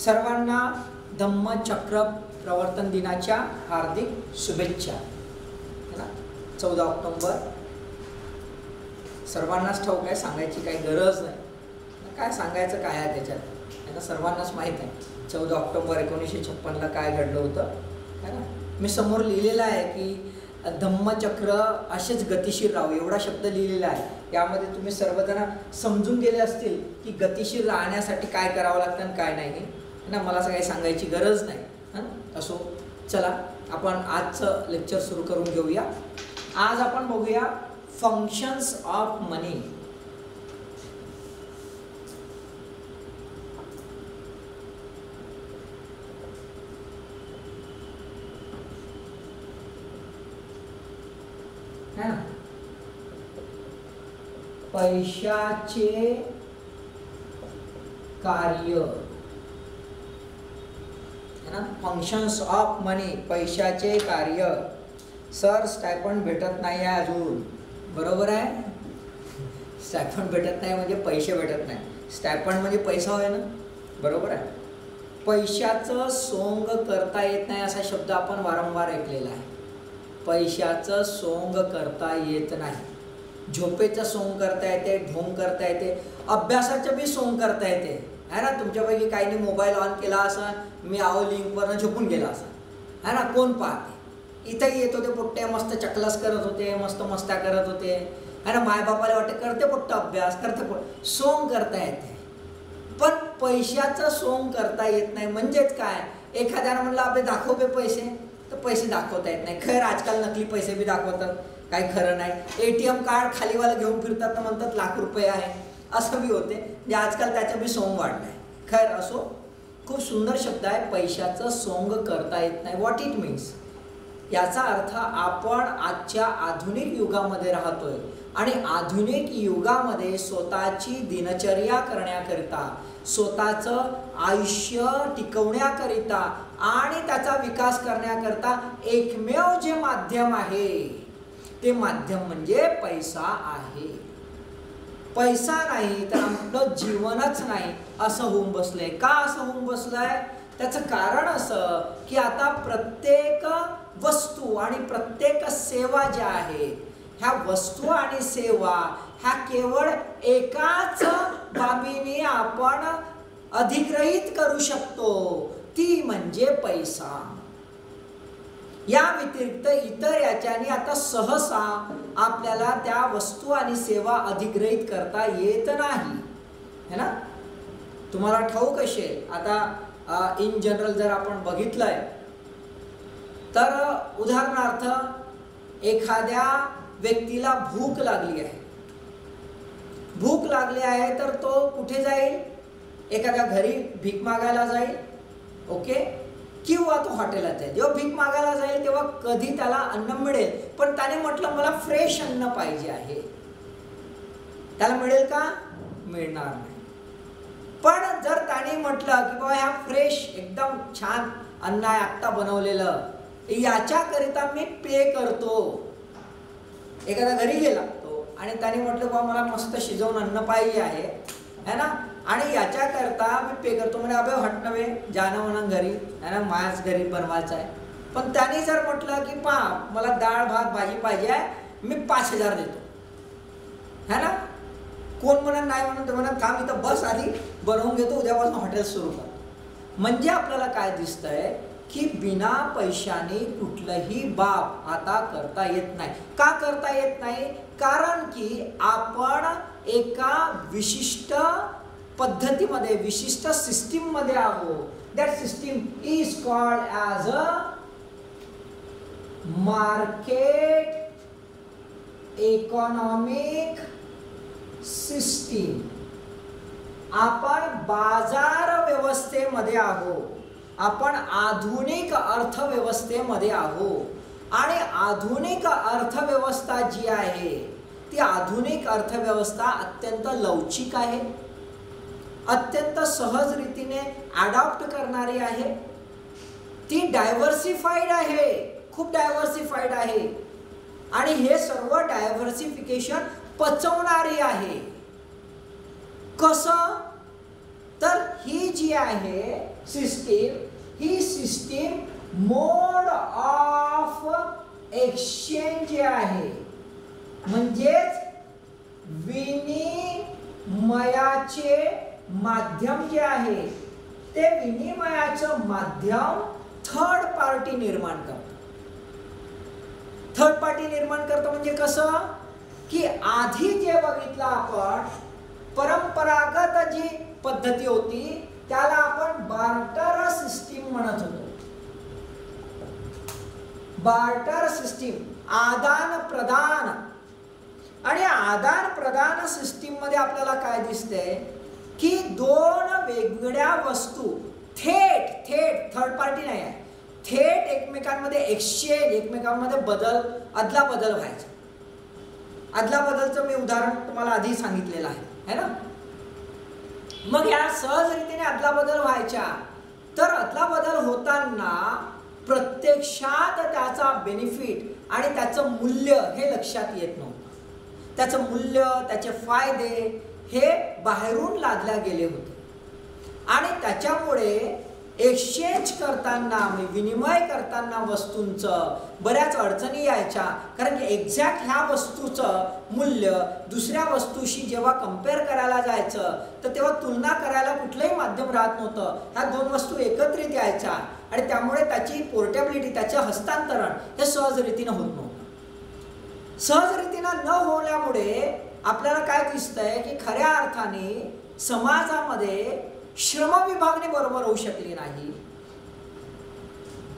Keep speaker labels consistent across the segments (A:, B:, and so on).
A: सर्वांना धम्मचक्र प्रवर्तन दिनाच्या हार्दिक शुभेच्छा. है ना, 14 ऑक्टोबर सर्वांनाच ठाऊक आहे, सांगायची काही गरज नाही. काय सांगायचं काय आहे त्याच्यात, त्यांना सर्वांनाच माहीत आहे 14 ऑक्टोबर 1956ला काय घडलं होतं. है ना, मी समोर लिहिलेलं आहे की धम्मचक्र असेच गतिशील राहू, एवढा शब्द लिहिलेला आहे. यामध्ये तुम्ही सर्वजण समजून गेले असतील की गतिशील राहण्यासाठी काय करावं लागतं आणि काय नाही. ना मला असं काही सांगायची गरज नाही. असो, चला आपण आजचं लेक्चर सुरू करून घेऊया. आज आपण बघूया फंक्शन्स ऑफ मनी. है ना, पैशाचे कार्य. फंक्शन्स ऑफ मनी, पैशाचे कार्य. सर स्टायपंड भेटत नाही आहे अजून, बरोबर आहे. स्टायपंड भेटत नाही म्हणजे पैसे भेटत नाही. स्टायपंड म्हणजे पैसा होय ना, बरोबर आहे. पैशाचं सोंग करता येत नाही असा शब्द आपण वारंवार ऐकलेला आहे. पैशाचं सोंग करता येत नाही. झोपेचं सोंग करता येते, ढोंग करता येते, अभ्यासाचं बी सोंग करता येते. है ना, तुमच्यापैकी काहींनी मोबाईल ऑन केला असा, मी आहो लिंकवरनं झोपून गेला असा. है ना, कोण पाहते. इथंही येत होते पोट्टे, मस्त चकलास करत होते, मस्त मस्त्या करत होते. है ना, मायबापाला वाटते करते पोट्ट अभ्यास, करते सोंग करता येते. पण पैशाचं सोंग करता येत नाही. म्हणजेच काय, एखाद्यानं म्हणलं आपले दाखव बे पैसे, तर पैसे दाखवता येत नाही. खरं आजकाल नकली पैसे बी दाखवतात, काही खरं नाही. ATM कार्ड खालीवाला घेऊन फिरतात तर म्हणतात लाख रुपये आहे, असं बी होते. म्हणजे आजकाल त्याचं बी सोंग वाढलं आहे. खैर असो, खूप सुंदर शब्द आहे, पैशाचं सोंग करता येत नाही. व्हॉट इट मीन्स, याचा अर्थ आपण आजच्या आधुनिक युगामध्ये राहतोय आणि आधुनिक युगामध्ये स्वतःची दिनचर्या करण्याकरिता, स्वतःचं आयुष्य टिकवण्याकरिता आणि त्याचा विकास करण्याकरिता एकमेव जे माध्यम आहे ते माध्यम म्हणजे पैसा आहे. पैसा नाही तर आपलं जीवनच नाही असं होऊन बसलंय. का असं होऊन बसलंय, त्याचं कारण असं की आता प्रत्येक वस्तू आणि प्रत्येक सेवा ज्या आहेत, ह्या वस्तू आणि सेवा ह्या केवळ एकाच बाबीने आपण अधिग्रहित करू शकतो, ती म्हणजे पैसा. या व्यतिरिक्त इतर याच्याने आता सहसा आपल्याला त्या वस्तू आणि सेवा अधिग्रहित करता येत नाही. है ना, तुम्हाला ठाऊक असेल. आता इन जनरल जर आपण बघितलंय तर उदाहरणार्थ एखाद्या व्यक्तीला भूक लागली आहे. भूक लागली आहे तर तो कुठे जाईल, एखाद्या घरी भीक मागायला जाईल. ओके, किंवा तो हॉटेलात जाईल. जेव्हा भीक मागायला जाईल तेव्हा कधी त्याला अन्न मिळेल, पण त्याने म्हटलं मला फ्रेश अन्न पाहिजे आहे, त्याला मिळेल का, मिळणार नाही. पण जर त्याने म्हटलं की बाबा ह्या फ्रेश एकदम छान अन्न आहे आत्ता बनवलेलं, याच्याकरिता मी पे करतो. एखादा घरी गेला तो आणि त्याने म्हटलं बाबा मला मस्त शिजवून अन्न पाहिजे आहे, है ना, आणि याच्याकरता मी पे करतो. म्हणजे अबे हट नव्हे, जाणं म्हणून घरी, है ना, माझ्याच घरी बनवायचं आहे. पण त्याने जर म्हटलं की पा मला डाळ भात भाजी पाहिजे आहे, मी 5,000 देतो, है ना, कोण म्हणत नाही म्हणून, म्हणत थांब इथं बस आधी बनवून घेतो, उद्यापासून हॉटेल सुरू कर. म्हणजे आपल्याला काय दिसतंय की बिना पैशाने कुठलंही बाब आता करता येत नाही. का करता येत नाही, कारण की आपण एका विशिष्ट पद्धतीमध्ये, विशिष्ट सिस्टीम मध्ये आहोत. That system is called as a market economic system. आपण बाजार व्यवस्थेमध्ये आहोत, आपण आधुनिक अर्थव्यवस्थेमध्ये आहोत. आणि आधुनिक अर्थव्यवस्था जी आहे ती आधुनिक अर्थव्यवस्था अत्यंत लवचिक आहे, अत्यंत सहज रीतीने अडॉप्ट करणारी आहे. ती डायव्हर्सिफाईड आहे, खूप डायव्हर्सिफाईड आहे. आणि हे सर्व डायव्हर्सिफिकेशन पचवणारी आहे. कसं, तर ही जी आहे system, he system mode of exchange जे आहे, म्हणजेच विनिमयाचे माध्यम जे आहे, ते विनिमयाचं माध्यम थर्ड पार्टी निर्माण करतो. थर्ड पार्टी निर्माण करतो म्हणजे कसं, की आधी जे बघितलं आपण परंपरागत जी पद्धती होती त्याला आपण बार्टर सिस्टीम म्हणत होतो. बार्टर सिस्टीम, आदान प्रदान. आणि आदान प्रदान सिस्टीम मध्ये आपल्याला काय दिसतंय की दोन वेगवेगळ्या वस्तू थेट थर्ड पार्टी नाही आहे, थेट एकमेकांमध्ये एक्सचेंज, एकमेकांमध्ये बदल, अदला बदल व्हायचा. अदला बदलचं मी उदाहरण तुम्हाला आधी सांगितलेलं आहे ना. मग या सहज रीतीने अदला बदल व्हायच्या. तर अदला बदल होताना प्रत्यक्षात त्याचा बेनिफिट आणि त्याचं मूल्य हे लक्षात येत नव्हतं. त्याचं मूल्य, त्याचे फायदे हे बाहेरून लादल्या गेले होते. आणि त्याच्यामुळे एक्सचेंज करताना, विनिमय करताना वस्तूंचं बऱ्याच अडचणी यायच्या. कारण की एक्झॅक्ट ह्या वस्तूचं मूल्य दुसऱ्या वस्तूशी जेव्हा कम्पेअर करायला जायचं तर तेव्हा तुलना करायला कुठलंही माध्यम राहत नव्हतं. ह्या दोन वस्तू एकत्रित यायच्या आणि त्यामुळे त्याची पोर्टेबिलिटी, त्याचं हस्तांतरण हे सहज रीतीनं होत नव्हतं. सहज रीतीनं न होण्यामुळे आपल्याला काय दिसतंय की खऱ्या अर्थाने समाजामध्ये श्रम विभागणी बरोबर होऊ शकली नाही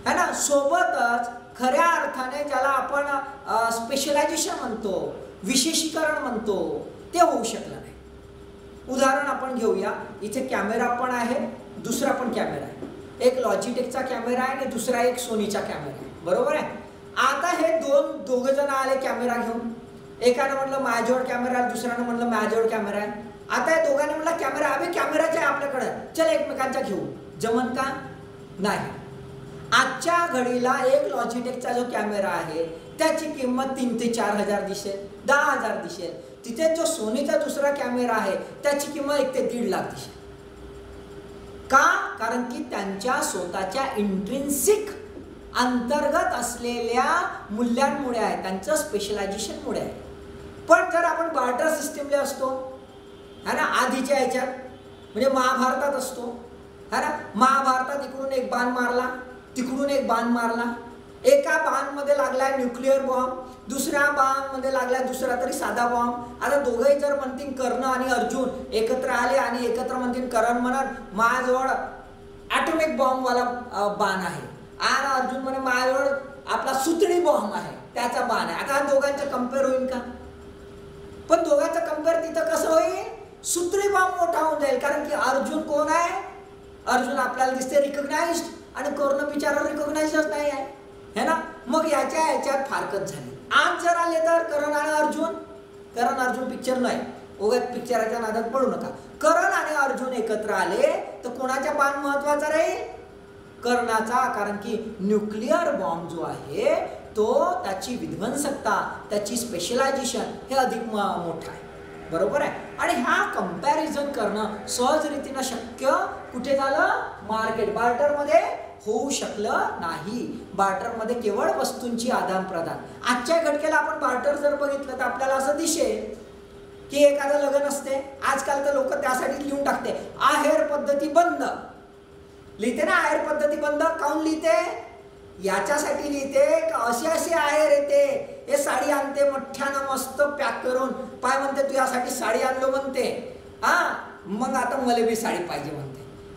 A: है ना. सोबतच खऱ्या अर्थाने ज्याला आपण स्पेशलायझेशन म्हणतो, विशेषीकरण म्हणतो, ते होऊ शकलं नाही. उदाहरण आपण घेऊया. इथे कॅमेरा पण आहे, दुसरा पण कॅमेरा आहे. एक लॉजिटेकचा कॅमेरा आहे आणि दुसरा एक सोनीचा कॅमेरा आहे, बरोबर आहे. आता हे दोघं जण आले कॅमेरा घेऊन. एकानं म्हणलं माझ्याजवळ कॅमेरा, दुसऱ्यानं म्हणलं माझ्याजवळ कॅमेरा आहे. आता या दोघांनी म्हणलं कॅमेरा, अभि कॅमेराचे आहे आपल्याकडे, चल एकमेकांचा घेऊ. जमन का? नाही. आजच्या घडीला एक लॉजिटेकचा जो कॅमेरा आहे त्याची किंमत 3 ते 4 हजार दिसेल, 10 हजार दिसेल. तिथे जो सोनीचा दुसरा कॅमेरा आहे त्याची किंमत 1 ते 1.5 लाख दिसेल. का? कारण की त्यांच्या स्वतःच्या इंट्रिन्सिक अंतर्गत असलेल्या मूल्यांमुळे आहे, त्यांचं स्पेशलायझेशनमुळे आहे. पण जर आपण बार्टर सिस्टीमला असतो है ना, आधीच्या ह्याच्यात म्हणजे महाभारतात असतो है ना, महाभारतात इकडून एक बाण मारला, तिकडून एक बाण मारला, एका बाणमध्ये लागलाय न्यूक्लिअर बॉम्ब, दुसऱ्या बाणमध्ये लागलाय दुसरा तरी साधा बॉम्ब. आता दोघंही जर म्हणतील, कर्ण आणि अर्जुन एकत्र आले आणि एकत्र म्हणतील, कर्ण म्हणत माझ्याजवळ ॲटॉमिक बॉम्बवाला बाण आहे आणि अर्जुन म्हणे माझ्याजवळ आपला सुतळी बॉम्ब आहे, त्याचा बाण आहे. आता दोघांचं कम्पेअर होईल का? पण दोघांचं कम्पेअर तिथं कसं होईल, सुतळी बॉम्ब मोठा होऊन जाईल. कारण की अर्जुन कोण आहे, अर्जुन आपल्याला दिसते रिकॉग्नाइज्ड आणि कर्ण बिचारा रिकॉग्नाइज्डच नाही आहे है ना. मग याच्यात फारकत झाली. आज जर आले तर कर्ण आणि अर्जुन, कर्ण अर्जुन पिक्चर नाही, ओव्यात पिक्चराच्या नादात पडू नका. कर्ण आणि अर्जुन एकत्र आले तर कोणाचा बाण महत्वाचा राहील, कर्णाचा. कारण की न्यूक्लिअर बॉम्ब जो आहे तो त्याची विध्वंसकता, त्याची स्पेशलायझेशन हे अधिक मोठं आहे, बरोबर आहे. आणि हा कंपॅरिझन करणं सहजरीतीनं शक्य कुठे झालं, मार्केट बार्टरमध्ये होऊ शकलं नाही. बार्टरमध्ये केवळ वस्तूंची आदान प्रदान. आजच्या घटकेला आपण बार्टर जर बघितलं तर आपल्याला असं दिसेल की एखादं लग्न असते, आजकाल तर लोक त्यासाठी लिहून टाकते आहेर पद्धती बंद, लिहिते ना आहेर पद्धती बंद. काऊन लिहिते? याच्यासाठी लिहिते का अशी अशी आहेर येते, हे साडी आणते मोठ्यानं मस्त पॅक करून, पाय म्हणते तू यासाठी साडी आणलो म्हणते, हा मग आता मला बी साडी पाहिजे म्हणते.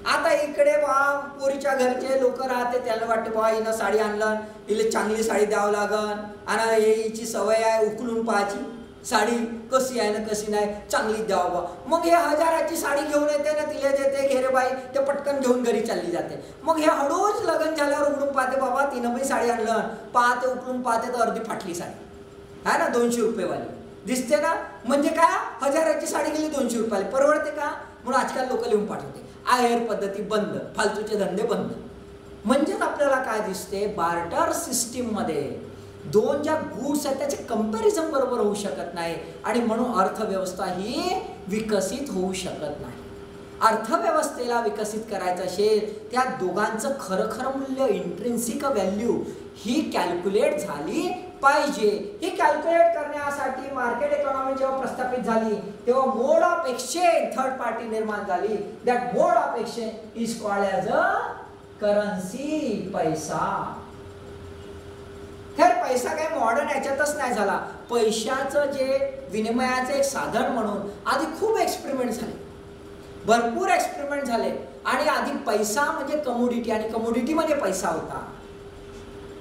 A: आता इकडे बा पोरीच्या घरचे लोक राहते, त्याला वाटते बा हिनं साडी आणलं, हिला चांगली साडी द्यावं लागन आणि हिची सवय आहे उकलून पाहायची, साडी कशी आहे ना कशी नाही, चांगली द्यावं बा. मग हे हजाराची साडी घेऊन येते ना, तिला देते घेरे बाई, ते पटकन घेऊन घरी चालली जाते. मग हे हळूच लग्न झाल्यावर उघडून पाहते, बाबा तिनं पण साडी आणलं, पाहते उकलून पाहते तर अर्धी फाटली साडी है ना, 200 रुपयेवाली दिसते ना. म्हणजे काय, हजाराची साडी गेली 200 रुपयाला, परवडते का? म्हणून आजकाल लोक लिहून पाठवते आहेर पद्धती बंद, फालतूचे धंदे बंद. म्हणजेच आपल्याला काय दिसते, बार्टर सिस्टीम मध्ये दोन ज्या गुड्स आहेत त्याचे कंपॅरिझन बरोबर होऊ शकत नाही आणि म्हणून अर्थव्यवस्था ही विकसित होऊ शकत नाही. अर्थव्यवस्थेला विकसित करायचं असेल, त्या दोघांचं खरं मूल्य, इंट्रिन्सिक व्हॅल्यू ही कॅल्क्युलेट झाली पाहिजे. ही कॅल्क्युलेट करण्यासाठी मार्केट इकॉनॉमी जेव्हा प्रस्थापित झाली तेव्हा मोड ऑफ एक्सचेंज थर्ड पार्टी निर्माण झाली. That mode of exchange is called as a currency, पैसा. खैर पैसा काय मॉडर्न याच्यातच नाही झाला. पैशाचं जे विनिमयाचं एक साधन म्हणून आधी खूप एक्सपेरिमेंट झाले, भरपूर एक्सपेरिमेंट झाले. आणि आधी पैसा म्हणजे कमोडिटी, आणि कमोडिटी म्हणजे पैसा होता.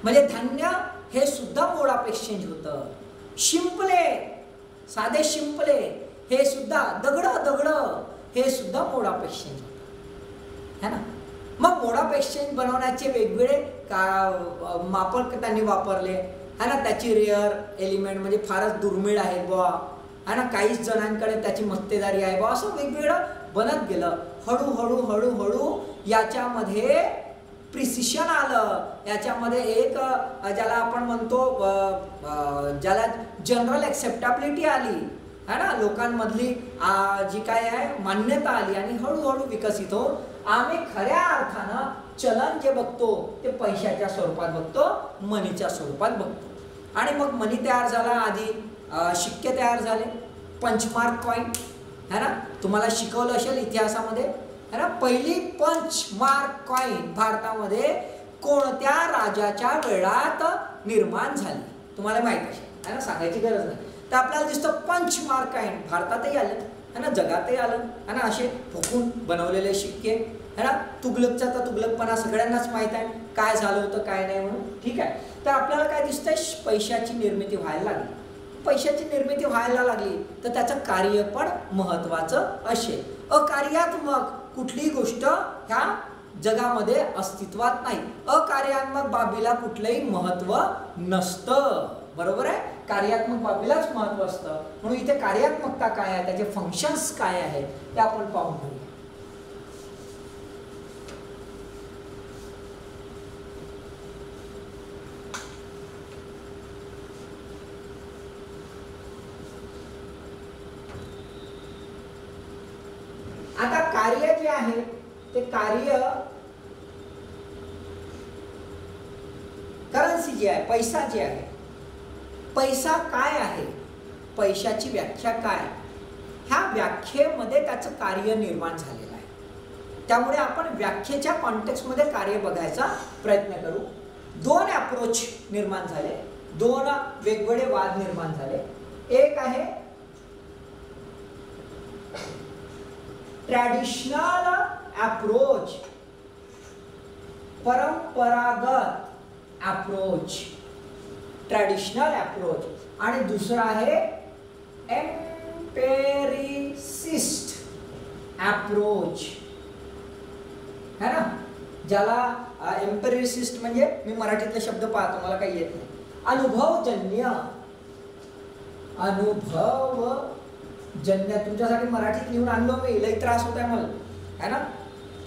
A: म्हणजे धान्य हे सुद्धा मोड ऑफ एक्सचेंज होतं. शिंपले, साधे शिंपले हे सुद्धा, दगड हे सुद्धा मोड ऑफ एक्सचेंज होतं, है ना. मग मोड ऑफ एक्सचेंज बनवण्याचे वेगवेगळे मापक त्यांनी वापरले, है ना. त्याची रेअर एलिमेंट म्हणजे फारच दुर्मिळ आहे बुवा, है ना. काही जणांकडे त्याची मक्तेदारी आहे बुवा, असं वेगवेगळं बनत गेलं. हळूहळू याच्यामध्ये प्रिसिशन आलं. याच्यामध्ये एक ज्याला आपण म्हणतो ज्याला जनरल ॲक्सेप्टॅबिलिटी आली, है ना. लोकांमधली जी काय आहे मान्यता आली, आणि हळूहळू विकसित होऊन आम्ही खऱ्या अर्थानं चलन जे बघतो ते पैशाच्या स्वरूपात बघतो, मनीच्या स्वरूपात बघतो. आणि मग मनी तयार झाला. आधी शिक्के तयार झाले, पंचमार्क कॉईन, है ना. तुम्हाला शिकवलं असेल इतिहासामध्ये, है ना. पहिली पंचमार्क कॉईन भारतामध्ये कोणत्या राजाच्या वेळात निर्माण झाली तुम्हाला माहित असेल, है ना. सांगायची गरज नाही. तर आपल्याला दिसतं पंचमार्क कॉईन भारतातही आलं, है ना, जगातही आलं, है ना. असे फुकून बनवलेले शिक्के, है ना. तुगलकचा तर तुगलकपणा सगळ्यांनाच माहीत आहे, काय झालं होतं काय नाही म्हणून, ठीक आहे. तर आपल्याला काय दिसतंय, पैशाची निर्मिती व्हायला लागली. पैशाची निर्मिती व्हायला लागली तर त्याचं कार्य पण महत्त्वाचं असेल. अकार्यात्मक कुठलीही गोष्ट ह्या जगामध्ये अस्तित्वात नाही. अकार्यात्मक बाबीला कुठलंही महत्त्व नसतं, बरोबर आहे. कार्यात्मक बाबीलाच महत्त्व असतं. म्हणून इथे कार्यात्मकता काय आहे, त्याचे फंक्शन्स काय आहेत ते आपण पाहून घेऊया. आता कार्य जे आहे ते कार्य करन्सी जे आहे, पैसा जे आहे, पैसा काय आहे, पैशाची व्याख्या काय, ह्या व्याख्येमध्ये त्याचं कार्य निर्माण झालेलं आहे. त्यामुळे आपण व्याख्येच्या कॉन्टेक्स्टमध्ये कार्य बघायचा प्रयत्न करू. दोन अप्रोच निर्माण झाले, दोन वेगवेगळे वाद निर्माण झाले. एक आहे ट्रॅडिशनल अप्रोच, परंपरागत अप्रोच, ट्रॅडिशनल अप्रोच. आणि दुसरा आहे एम्पेरिसिस्ट अप्रोच, है ना. ज्याला एम्पेरिसिस्ट म्हणजे, मी मराठीतले शब्द पाहतो मला काही येत नाही, अनुभवजन्य, अनुभवजन्य. तुमच्यासाठी मराठीत लिहून आणलो मी, लई त्रास होत आहे मला, है ना.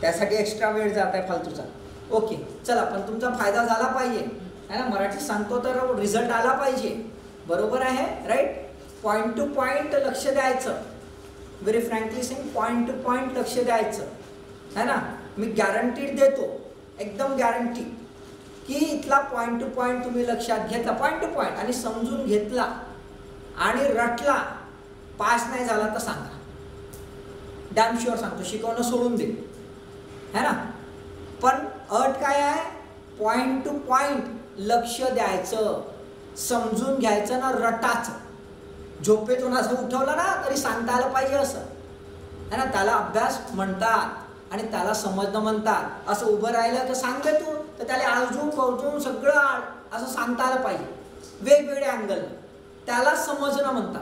A: त्यासाठी एक्स्ट्रा वेळ जात आहे फालतूचा. ओके चला, पण तुमचा फायदा झाला पाहिजे, है ना. मराठीत सांगतो तर रिझल्ट आला पाहिजे, बरोबर आहे, राईट. पॉईंट टू पॉईंट लक्ष द्यायचं, very frankly saying, point two point लक्ष द्यायचं, है ना. मी गॅरंटीड देतो, एकदम गॅरंटी, की इथला पॉईंट टू पॉईंट तुम्ही लक्षात घेतला, पॉईंट टू पॉईंट, आणि समजून घेतला आणि रटला, पास नाही झाला तर सांगा, डॅम शुअर सांगतो, शिकवणं सोडून दे, है ना. पण अट काय आहे, पॉईंट टू पॉईंट लक्ष द्यायचं, समजून घ्यायचं ना, रटाचं. झोपेतून असं उठवलं ना तरी सांगता आलं पाहिजे असं, है ना. त्याला अभ्यास म्हणतात आणि त्याला समजणं म्हणतात. असं उभं राहिलं तर सांगते तू, तर त्याला आळजून कवजून सगळं असं सांगता आलं पाहिजे, वेगवेगळे अँगल, त्याला समजणं म्हणतात.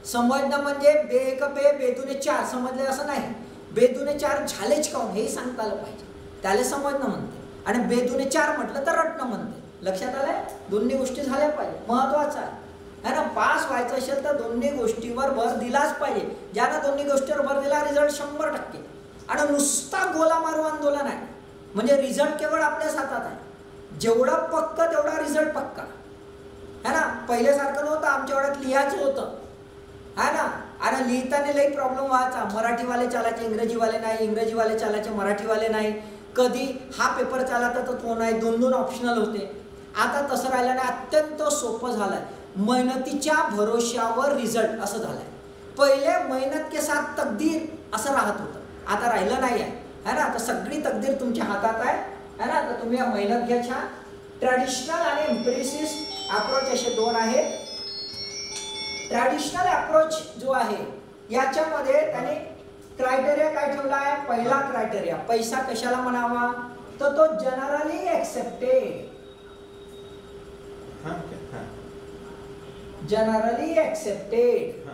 A: समजणं म्हणजे बेक बे, बेदुने चार समजले असं नाही, बेदुने चार झालेच काऊन हे सांगता आलं पाहिजे, त्याला समजणं म्हणते. आणि बेदुने चार म्हटलं तर रटणं म्हणते. लक्षात आलंय, दोन्ही गोष्टी झाल्या पाहिजे, महत्वाचं आहे, है ना. पास व्हायचं असेल तर दोन्ही गोष्टीवर भर दिलाच पाहिजे. ज्यानं दोन्ही गोष्टीवर भर दिला रिझल्ट 100%. आणि नुसता गोला मारू आंदोलन आहे म्हणजे रिझल्ट केवळ आपल्याच हातात आहे. जेवढं पक्क तेवढा रिझल्ट पक्का, है ना. पहिल्यासारखं नव्हतं, आमच्या वेळात लिहायचं होतं, है ना. आणि लिहिताना लई प्रॉब्लेम व्हायचा, मराठीवाले चालायचे इंग्रजीवाले नाही, इंग्रजीवाले चालायचे मराठीवाले नाही, कधी हा पेपर चालता तर तो नाही, 2-2 ऑप्शनल होते. आता तसं राहिलं नाही, अत्यंत सोपं झालंय. मेहनतीच्या भरोश्यावर रिझल्ट असं झालंय. पहिले मेहनत के साथ तकदीर असं राहत होतं, आता राहिलं नाही आहे, है ना. तर सगळी तकदीर तुमच्या हातात आहे, है ना. तर तुम्ही मेहनत घ्या छान. ट्रॅडिशनल आणि एम्पिरिसिस्ट अप्रोच असे दोन आहेत. ट्रॅडिशनल अप्रोच जो आहे याच्यामध्ये त्याने क्रायटेरिया काय ठेवला आहे? पहिला क्रायटेरिया, पैसा कशाला म्हणावा, तर तो जनरली एक्सेप्टेड, जनरली एक्सेप्टेड,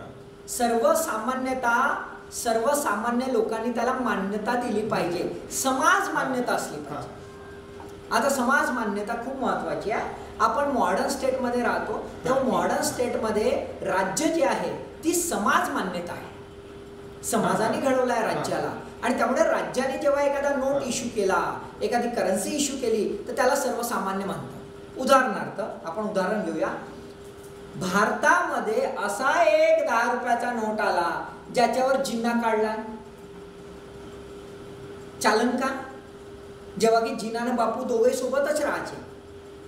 A: सर्वसामान्य लोकांनी त्याला मान्यता दिली पाहिजे, समाज मान्यता असली पाहिजे. आता समाज मान्यता खूप महत्वाची आहे. आपण मॉडर्न स्टेटमध्ये राहतो, तर मॉडर्न स्टेटमध्ये राज्य जे आहे ती समाज मान्यता आहे, समाजाने घडवलं आहे राज्याला. आणि त्यामुळे राज्याने जेव्हा एखादा नोट इश्यू केला, एखादी करन्सी इश्यू केली, तर त्याला सर्वसामान्य मानतात. उदाहरणार्थ आपण उदाहरण घेऊया. भारतामध्ये असा एक 10 रुपयाचा नोट आला ज्याच्यावर जिन्ना काढला, चालन का? जेव्हा की जिना आणि बापू दोघे सोबतच राहायचे,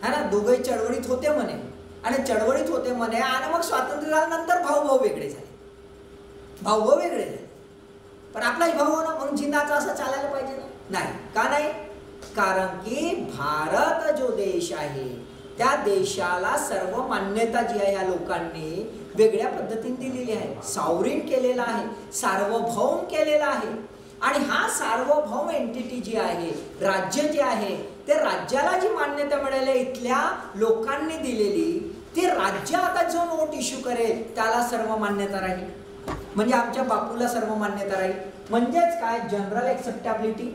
A: है ना, दोघे चळवळीत होते म्हणे, आणि चळवळीत होते म्हणे, आणि मग स्वातंत्र्य झाल्यानंतर भाऊ वेगळे झाले, भाऊ वेगळे झाले. पण आपलाच भाऊ ना, मग जिनाचा असं चालायला पाहिजे ना? नाही. का नाही? कारण की भारत जो देश आहे त्या देशाला सर्व मान्यता जी आहे या लोकांनी वेगळ्या पद्धतीने दिलेली आहे, सॉवरीन केलेला आहे, सार्वभौम केलेला आहे. आणि हा सार्वभौम एंटिटी जी आहे, राज्य जे आहे, ते राज्याला जी मान्यता मिळाली इथल्या लोकांनी दिलेली, ते राज्य आता जो नोट इश्यू करेल त्याला सर्व मान्यता राहील. म्हणजे आमच्या बापूला सर्व मान्यता राहील. म्हणजेच काय? जनरल एक्सेप्टॅबिलिटी.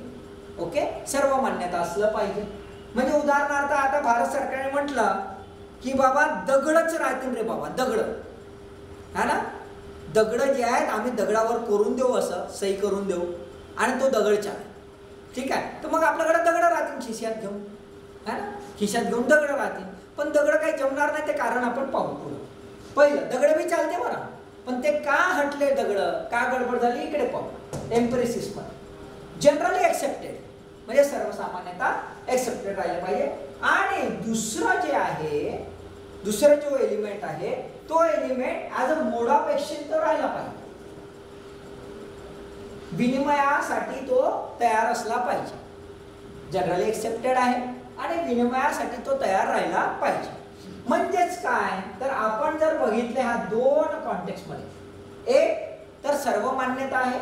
A: ओके, सर्व मान्यता असलं पाहिजे. म्हणजे उदाहरणार्थ आता भारत सरकारने म्हटलं की बाबा दगडच राहतील रे बाबा, दगड, है ना, दगड जे आहेत आम्ही दगडावर करून देऊ, असं सही करून देऊ, आणि तो दगड चालेल, ठीक आहे. तर मग आपल्याकडे दगड राहतील खिशात घेऊन, है ना, खिशात घेऊन दगड राहतील. पण दगड काही जमणार नाही, ते कारण आपण पाहू पुढं. पहिलं दगड बी चालते बरं, पण ते का हटले दगड, का गडबड झाली, इकडे पाहू. एम्पिरिसिस मध्ये जनरली एक्सेप्टेड म्हणजे सर्वसामान्यता एक्सेप्टेड राहिले पाहिजे. आणि दुसरं जे आहे, दुसरं जो एलिमेंट आहे, तो element as a mode of exchange तो राहिला पाहिजे, विनिमयासाठी तो तयार असला पाहिजे. जनरली एक्सेप्टेड आहे आणि विनिमयासाठी तो तयार राहिला पाहिजे. म्हणजेच काय, तर आपण जर बघितले ह्या दोन कॉन्टेक्स्ट मध्ये, एक तर सर्व मान्यता आहे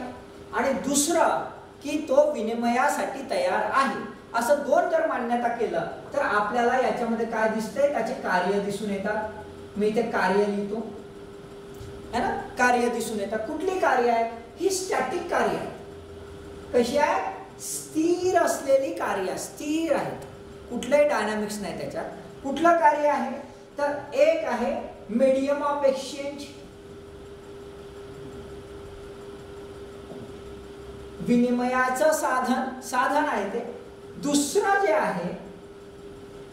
A: आणि दुसरं की तो विनिमयासाठी तयार आहे, असं दोन जर मान्यता केलं तर आपल्याला याच्यामध्ये काय दिसतंय, त्याचे कार्य दिसून येतात. मी इथे कार्य लिहितो, है ना, कार्य दिसून येतात. कुठली कार्य आहे? ही स्टॅटिक कार्य आहे. कशी आहे? स्थिर असलेली कार्य, स्थिर आहेत, कुठलंही डायनामिक्स नाही त्याच्यात. कुठलं कार्य आहे? तर एक आहे मीडियम ऑफ एक्सचेंज, विनिमयाचं साधन आहे ते. दुसरं जे आहे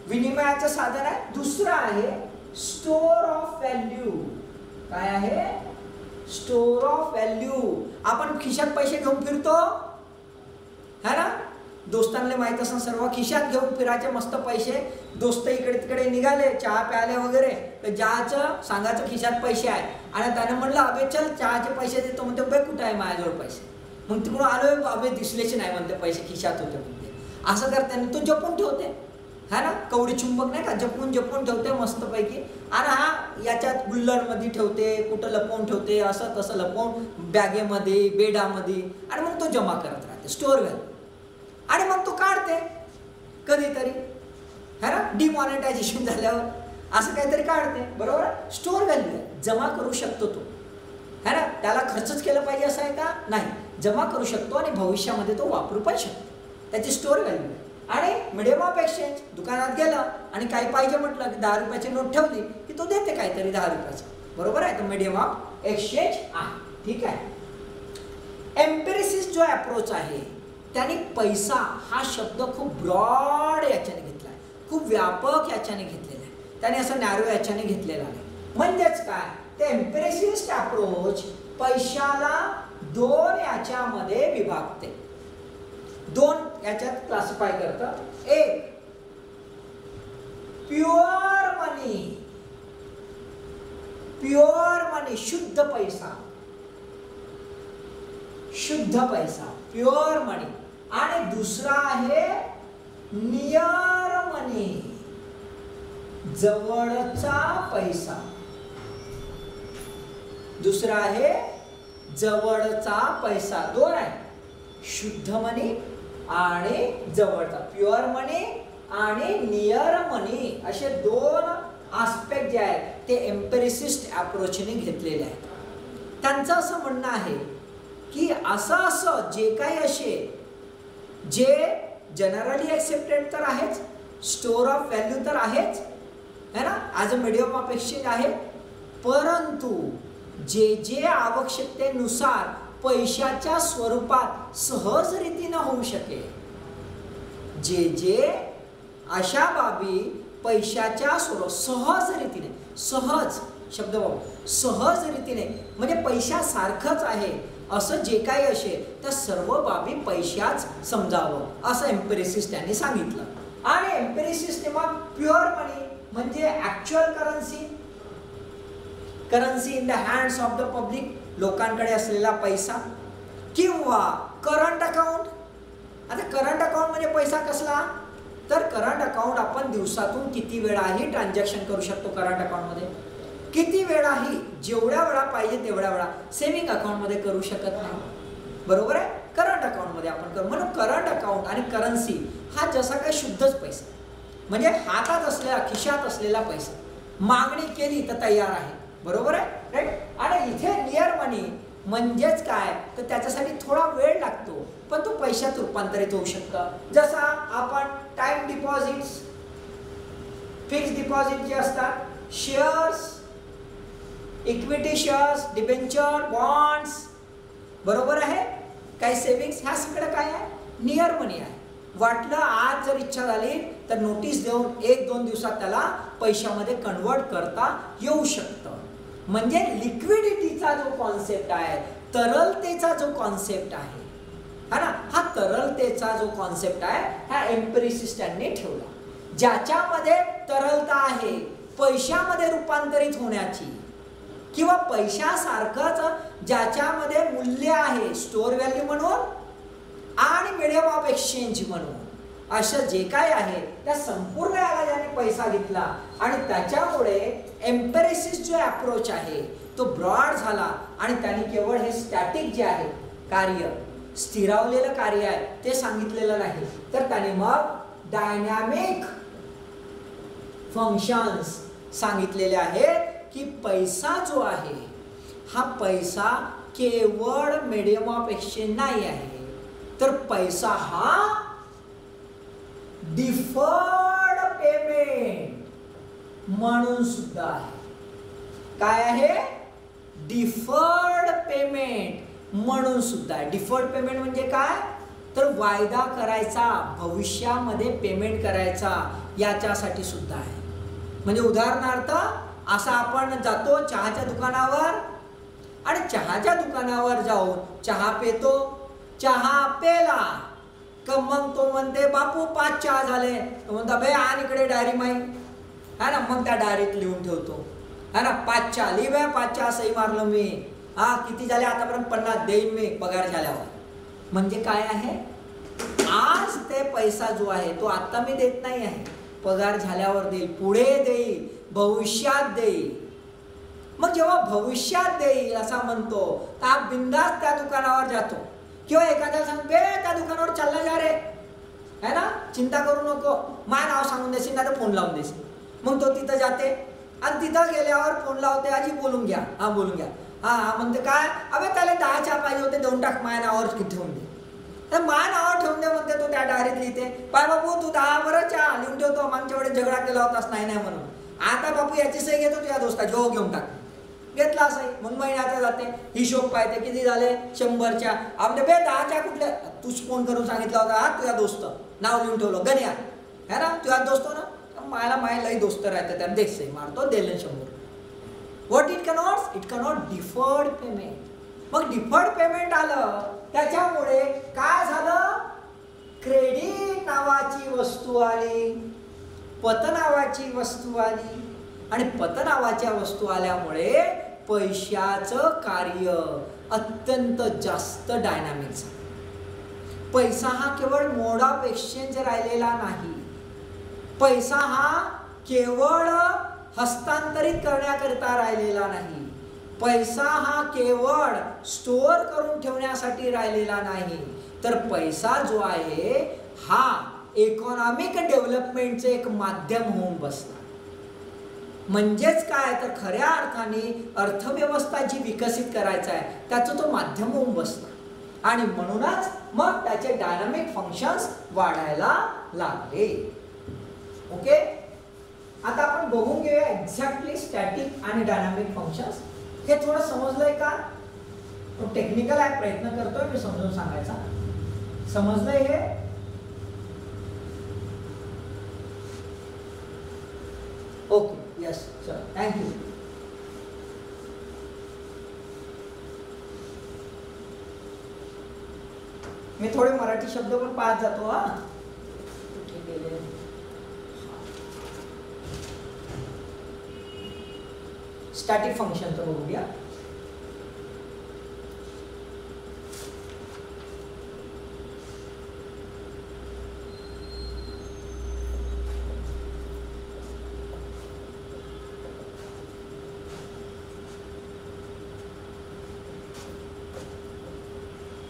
A: विनिमयाचं साधन आहे, दुसरं आहे स्टोर ऑफ व्हॅल्यू. काय आहे? Store of value. आपण खिशात पैसे घेऊन फिरतो, है ना, दोस्तांना माहित असं सर्व खिशात घेऊन फिरायचे मस्त पैसे. दोस्त इकडे तिकडे निघाले, चहा प्याले वगैरे, तर चहाचं सांगायचं खिशात पैसे आहे, आणि त्याने म्हणलं अबे चल चहाचे पैसे देतो, म्हणते बे कुठे आहे माझ्याजवळ पैसे, मग तिकडून आलोय, अबे दिसलेच नाही म्हणते, पैसे खिशात होते म्हणते. असं करताना तो जपून ठेवते, है ना, कवडी चुंबक नाही का, जपून ठेवते मस्तपैकी. आणि हा याच्यात गुल्लरमध्ये ठेवते, कुठं लपवून ठेवते, असं तसं लपवून बॅगेमध्ये, बेडामध्ये, आणि मग तो जमा करत राहते, स्टोअर व्हॅल्यू. आणि मग तो काढते कधीतरी, है ना, डिमॉनिटायझेशन झाल्यावर असं काहीतरी काढते, बरोबर. स्टोअर व्हॅल्यू आहे, जमा करू शकतो तो, है ना. त्याला खर्चच केलं पाहिजे असं आहे का? नाही, जमा करू शकतो आणि भविष्यामध्ये तो वापरू पण शकतो, त्याची स्टोअर व्हॅल्यू आहे. आणि मिडियम ऑफ एक्सचेंज, दुकानात गेला आणि काही पाहिजे म्हटलं की 10 रुपयाची नोट ठेवली की तो देते काहीतरी 10 रुपयाचं, बरोबर आहे. तर मिडियम ऑफ एक्सचेंज आहे, ठीक आहे. एम्पिरिसिस जो अप्रोच आहे त्याने पैसा हा शब्द खूप ब्रॉड याच्याने घेतला आहे, खूप व्यापक याच्याने घेतलेला आहे, त्याने असं नॅरो याच्याने घेतलेला नाही. म्हणजेच काय, ते एम्पिरिसिस्ट अप्रोच पैशाला दोन याच्यामध्ये विभागते, दोन याच्यात क्लासिफाय करतं. एक प्युअर मनी, प्युअर मनी शुद्ध पैसा, शुद्ध पैसा प्युअर मनी. आणि दुसरा आहे नियर मनी, जवळचा पैसा. दुसरा आहे जवळचा पैसा. दोन आहे, शुद्ध मनी आणि जवळचा, प्युअर मनी आणि नियर मनी, असे दोन आस्पेक्ट जे आहेत ते एम्पिरिसिस्ट अप्रोचने घेतलेले आहेत. त्यांचं असं म्हणणं आहे की असं जे काही असे जे जनरली एक्सेप्टेड तर आहेच, स्टोर ऑफ व्हॅल्यू तर आहेच है ना, as a medium of exchange आहे, परंतु जे जे आवश्यकतेनुसार पैशाच्या स्वरूपात सहज रीतीने होऊ शकेल, जे जे अशा बाबी पैशाच्या स्वरूपात सहज रीतीने, सहज शब्द बाबू सहज रीतीने म्हणजे पैशासारखंच आहे असं जे काही असेल त्या सर्व बाबी पैशाच समजावं असं एम्पिरिसिस्ट त्यांनी सांगितलं. आणि एम्पिरिसिस्ट मग प्युअर मनी म्हणजे actual currency, currency in the hands of the public, लोकांकडे असलेला पैसा, किंवा करंट अकाउंट. आता करंट अकाउंट म्हणजे पैसा कसला, तर करंट अकाउंट आपण दिवसातून किती वेळाही ट्रान्झॅक्शन करू शकतो. करंट अकाउंटमध्ये किती वेळाही, जेवढ्या वेळा पाहिजे तेवढ्या वेळा सेव्हिंग अकाउंटमध्ये करू शकत नाही, बरोबर आहे, करंट अकाउंटमध्ये आपण करू. म्हणून करंट अकाउंट आणि करन्सी हा जसा काही शुद्धच पैसा म्हणजे हातात असलेला, खिशात असलेला पैसा, मागणी केली तर तयार आहे, बरोबर आहे, राईट. आणि इथे नियर मनी म्हणजेच काय तर त्याच्यासाठी थोडा वेळ लागतो पण तो पैशात रूपांतरित होऊ शकतं. जसा आपण टाइम डिपॉझिट्स, फिक्स डिपॉझिट जे असतात, shares, equity shares, debenture, bonds, बरोबर आहे, काही सेव्हिंग्स, ह्या सगळं काय आहे नियर मनी आहे. वाटलं आज जर इच्छा झाली तर नोटीस देऊन 1-2 दिवसात त्याला पैशामध्ये कन्वर्ट करता येऊ शकतं. म्हणजे लिक्विडिटीचा जो कॉन्सेप्ट आहे, तरलतेचा जो कॉन्सेप्ट आहे है ना, हा तरलतेचा जो कॉन्सेप्ट आहे हा एम्पिरिसिस्टांनी ठेवला. ज्याच्यामध्ये तरलता आहे पैशामध्ये रूपांतरित होण्याची, किंवा पैशासारखंच ज्याच्यामध्ये मूल्य आहे, स्टोअर व्हॅल्यू म्हणून आणि मीडियम ऑफ एक्सचेंज म्हणून, असं जे काय आहे त्या संपूर्ण याला ज्याने पैसा घेतला आणि त्याच्यामुळे एम्पिरिसिस जो अप्रोच आहे तो ब्रॉड झाला. आणि त्यांनी केवळ हे स्टॅटिक जे आहे कार्य, स्थिरावलेलं कार्य आहे ते सांगितलेलं नाही, तर त्याने मग डायनॅमिक फंक्शन्स सांगितलेले आहेत की पैसा जो आहे हा पैसा केवळ मीडियम ऑफ एक्सचेंज नाही आहे, तर पैसा हा डिफर्ड पेमेंट म्हणून सुद्धा आहे. काय आहे, डिफर्ड पेमेंट म्हणून सुद्धा आहे. डिफर्ड पेमेंट म्हणजे काय, तर वायदा करायचा, भविष्यामध्ये पेमेंट करायचा, याच्यासाठी सुद्धा आहे. म्हणजे उदाहरणार्थ असा आपण जातो चहाच्या दुकानावर आणि चहाच्या दुकानावर जाऊन चहा पितो, चहा पेला का मग तो म्हणते बापू 5 चहा झाले, तो म्हणता बे आण इकडे डायरी माई है ना, मग त्या डायरीत लिहून ठेवतो है ना, 5 चहा लिह बे, 5 चहा सही मारलं मी, हा किती झाले आतापर्यंत 50 देईन मी पगार झाल्यावर. म्हणजे काय आहे, आज ते पैसा जो आहे तो आता मी देत नाही आहे, पगार झाल्यावर देईल, पुढे देईल, भविष्यात देईल. मग जेव्हा भविष्यात देईल असा म्हणतो तर हा बिंदास त्या दुकानावर जातो, किंवा एखाद्याला सांगते त्या दुकानावर चालला जा रे है ना, चिंता करू नको, माझं नाव सांगून देशील ना तर फोन लावून देशील. मग तो तिथं जाते आणि तिथं गेल्यावर फोन लावते, आजी बोलून घ्या, हा बोलून घ्या, हा हा म्हणते काय, अबे त्याला 10 चहा पाहिजे होते, देऊन टाक, माझ्या नावावर ठेवून दे, तर माझ्या नावावर ठेवून दे म्हणते. तो त्या डायरीत लिहिते, पाय बापू तू 10 बरं चहा लिहून ठेवतो, मागच्या वेळेस झगडा केला होतास नाही नाही म्हणून, आता बापू याची सही घेतो तुझ्या दोस्ताची, हो घेऊन टाक, घेतला सही. मग महिन्याचा जाते, हिशोब पाहते किती झाले, 100च्या, आपले बे 10च्या कुठल्या, तूच फोन करून सांगितला होता, हा तुझ्या दोस्त नाव लिहून ठेवलं गण्या है ना, तुझ्या दोस्त ना, मला लई दोस्त राहते, त्याला देख सही मारतो, दिले 100. What it Connaught deferred payment. मग डिफर्ड पेमेंट आलं, त्याच्यामुळे काय झालं, क्रेडिट नावाची वस्तू आली, पत नावाची वस्तू आली, आणि पत नावाच्या वस्तू आल्यामुळे पैशाचं कार्य अत्यंत जास्त डायनामिक झालं. पैसा हा केवळ मोड ऑफ एक्सचेंज राहिलेला नाही, पैसा हा केवळ हस्तांतरित करण्याकरिता राहिलेला नाही, पैसा हा केवळ स्टोअर करून ठेवण्यासाठी राहिलेला नाही, तर पैसा जो आहे हा इकॉनॉमिक डेव्हलपमेंटचे एक माध्यम होऊन बसला. म्हणजेच काय, तर खऱ्या अर्थाने अर्थव्यवस्था जी विकसित करायचं आहे त्याचं तो माध्यम होऊन बसला, आणि म्हणूनच मग त्याचे डायनामिक फंक्शन्स वाढायला लागले. ओके, आता आपण बघून घेऊया एक्झॅक्टली स्टॅटिक आणि डायनामिक फंक्शन्स. हे थोडं समजलंय का? टेक्निकल आहे, प्रयत्न करतोय मी समजून सांगायचा. समजलंय हे? Okay, yes sir, thank you. मी थोडे मराठी शब्द पण पाहत जातो. हा, कुठे गेले? स्टॅटिक फंक्शन तर बघूया.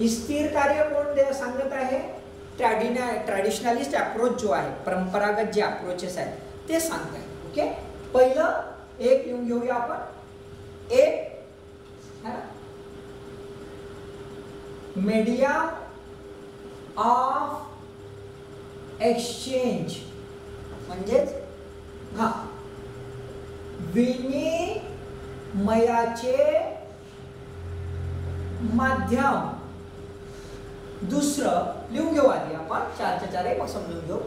A: ही स्थिर कार्य कोण सांगत आहे? ट्रॅडिशनलिस्ट अप्रोच जो आहे, परंपरागत जे अप्रोचेस आहेत ते सांगत आहे. ओके, पहिलं एक लिहून घेऊया आपण. एक मीडियम ऑफ एक्सचेंज, म्हणजेच हा विनिमयाचे माध्यम. दुसरं लिहून घेऊ आधी आपण, 4च्या 4 मग समजून घेऊ.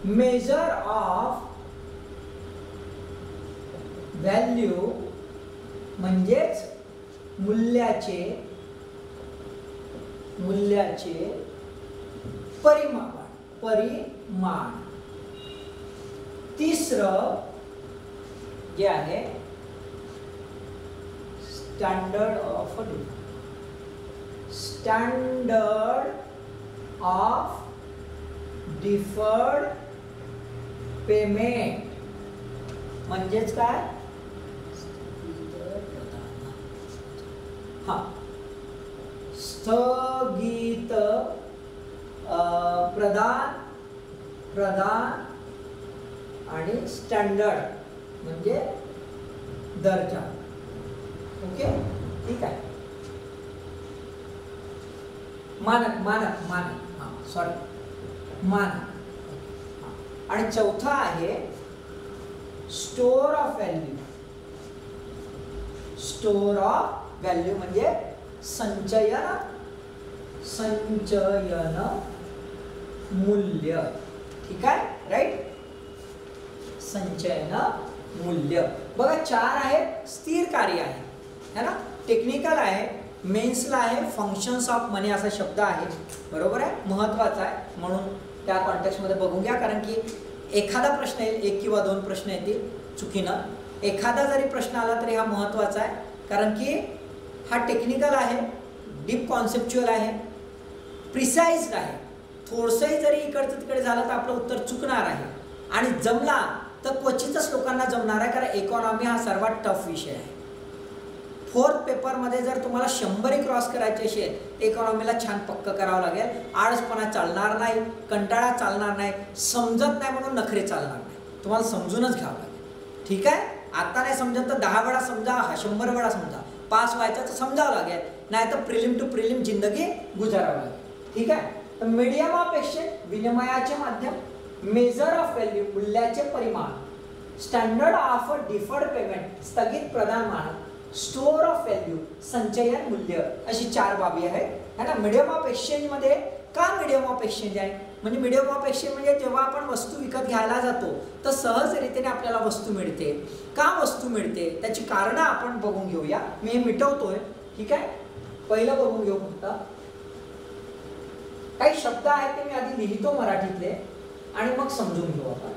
A: मेजर ऑफ व्हॅल्यू, म्हणजेच मूल्याचे परिमाण. तिसरं जे आहे स्टँडर्ड ऑफ डिफर्ड पेमेंट, म्हणजेच काय, हा स्थगित प्रदान आणि स्टँडर्ड म्हणजे दर्जा. ओके, ठीक आहे. मानक हा सॉरी मानक. आणि चौथा आहे स्टोअर ऑफ व्हॅल्यू म्हणजे संचयन मूल्य. ठीक आहे, राईट. संचयन मूल्य. बघा 4 आहे, स्थिर कार्य आहे, है ना, टेक्निकल आहे, मेन्सला आहे फंक्शन्स ऑफ मनी असा शब्द आहे. बरोबर आहे, महत्वाचा आहे, म्हणून त्या कॉन्टेक्स्टमध्ये बघून घ्या. कारण की एखादा प्रश्न येईल, 1 किंवा 2 प्रश्न येतील चुकीनं. एखादा जरी प्रश्न आला तरी हा महत्त्वाचा आहे, कारण की हा टेक्निकल आहे, डीप कॉन्सेप्च्युअल आहे, प्रिसाइज्ड आहे. थोडंसंही जरी इकडचं तिकडे झालं तर आपलं उत्तर चुकणार आहे, आणि जमला तर क्वचितच लोकांना जमणार आहे, कारण इकॉनॉमी हा सर्वात टफ विषय आहे. 4th पेपरमध्ये जर तुम्हाला 100 क्रॉस करायचे असेल, इकॉनॉमीला छान पक्क करावं लागेल. आळसपणा चालणार नाही, कंटाळा चालणार नाही, समजत नाही म्हणून नखरे चालणार नाही, तुम्हाला समजूनच घ्यावं लागेल. ठीक आहे, आता नाही समजत तर 10 वेळा समजा, 100 वेळा समजा. पास व्हायचं तर समजावं लागेल, नाही तर प्रिलिम टू प्रिलिम जिंदगी गुजारावं लागेल. ठीक आहे, तर मीडियम ऑफ एक्सचेंज विनिमयाचे माध्यम, मेजर ऑफ व्हॅल्यू मूल्याचे परिमाण, स्टँडर्ड ऑफ डिफर्ड पेमेंट स्थगित प्रदान मानक, स्टोअर ऑफ व्हॅल्यू संचयन मूल्य, अशी 4 बाबी आहेत, है ना. मीडियम ऑफ एक्सचेंज मध्ये का मीडियम ऑफ एक्सचेंज आहे? म्हणजे मीडियम ऑफ एक्सचेंज म्हणजे जेव्हा आपण वस्तू विकत घ्यायला जातो तर सहजरीतीने आपल्याला वस्तू मिळते. का वस्तू मिळते त्याची कारणं आपण बघून घेऊया. मी हे मिटवतोय, ठीक आहे. पहिलं बघून घेऊ. फक्त काही शब्द आहेत ते मी आधी लिहितो मराठीतले आणि मग समजून घेऊ आपण.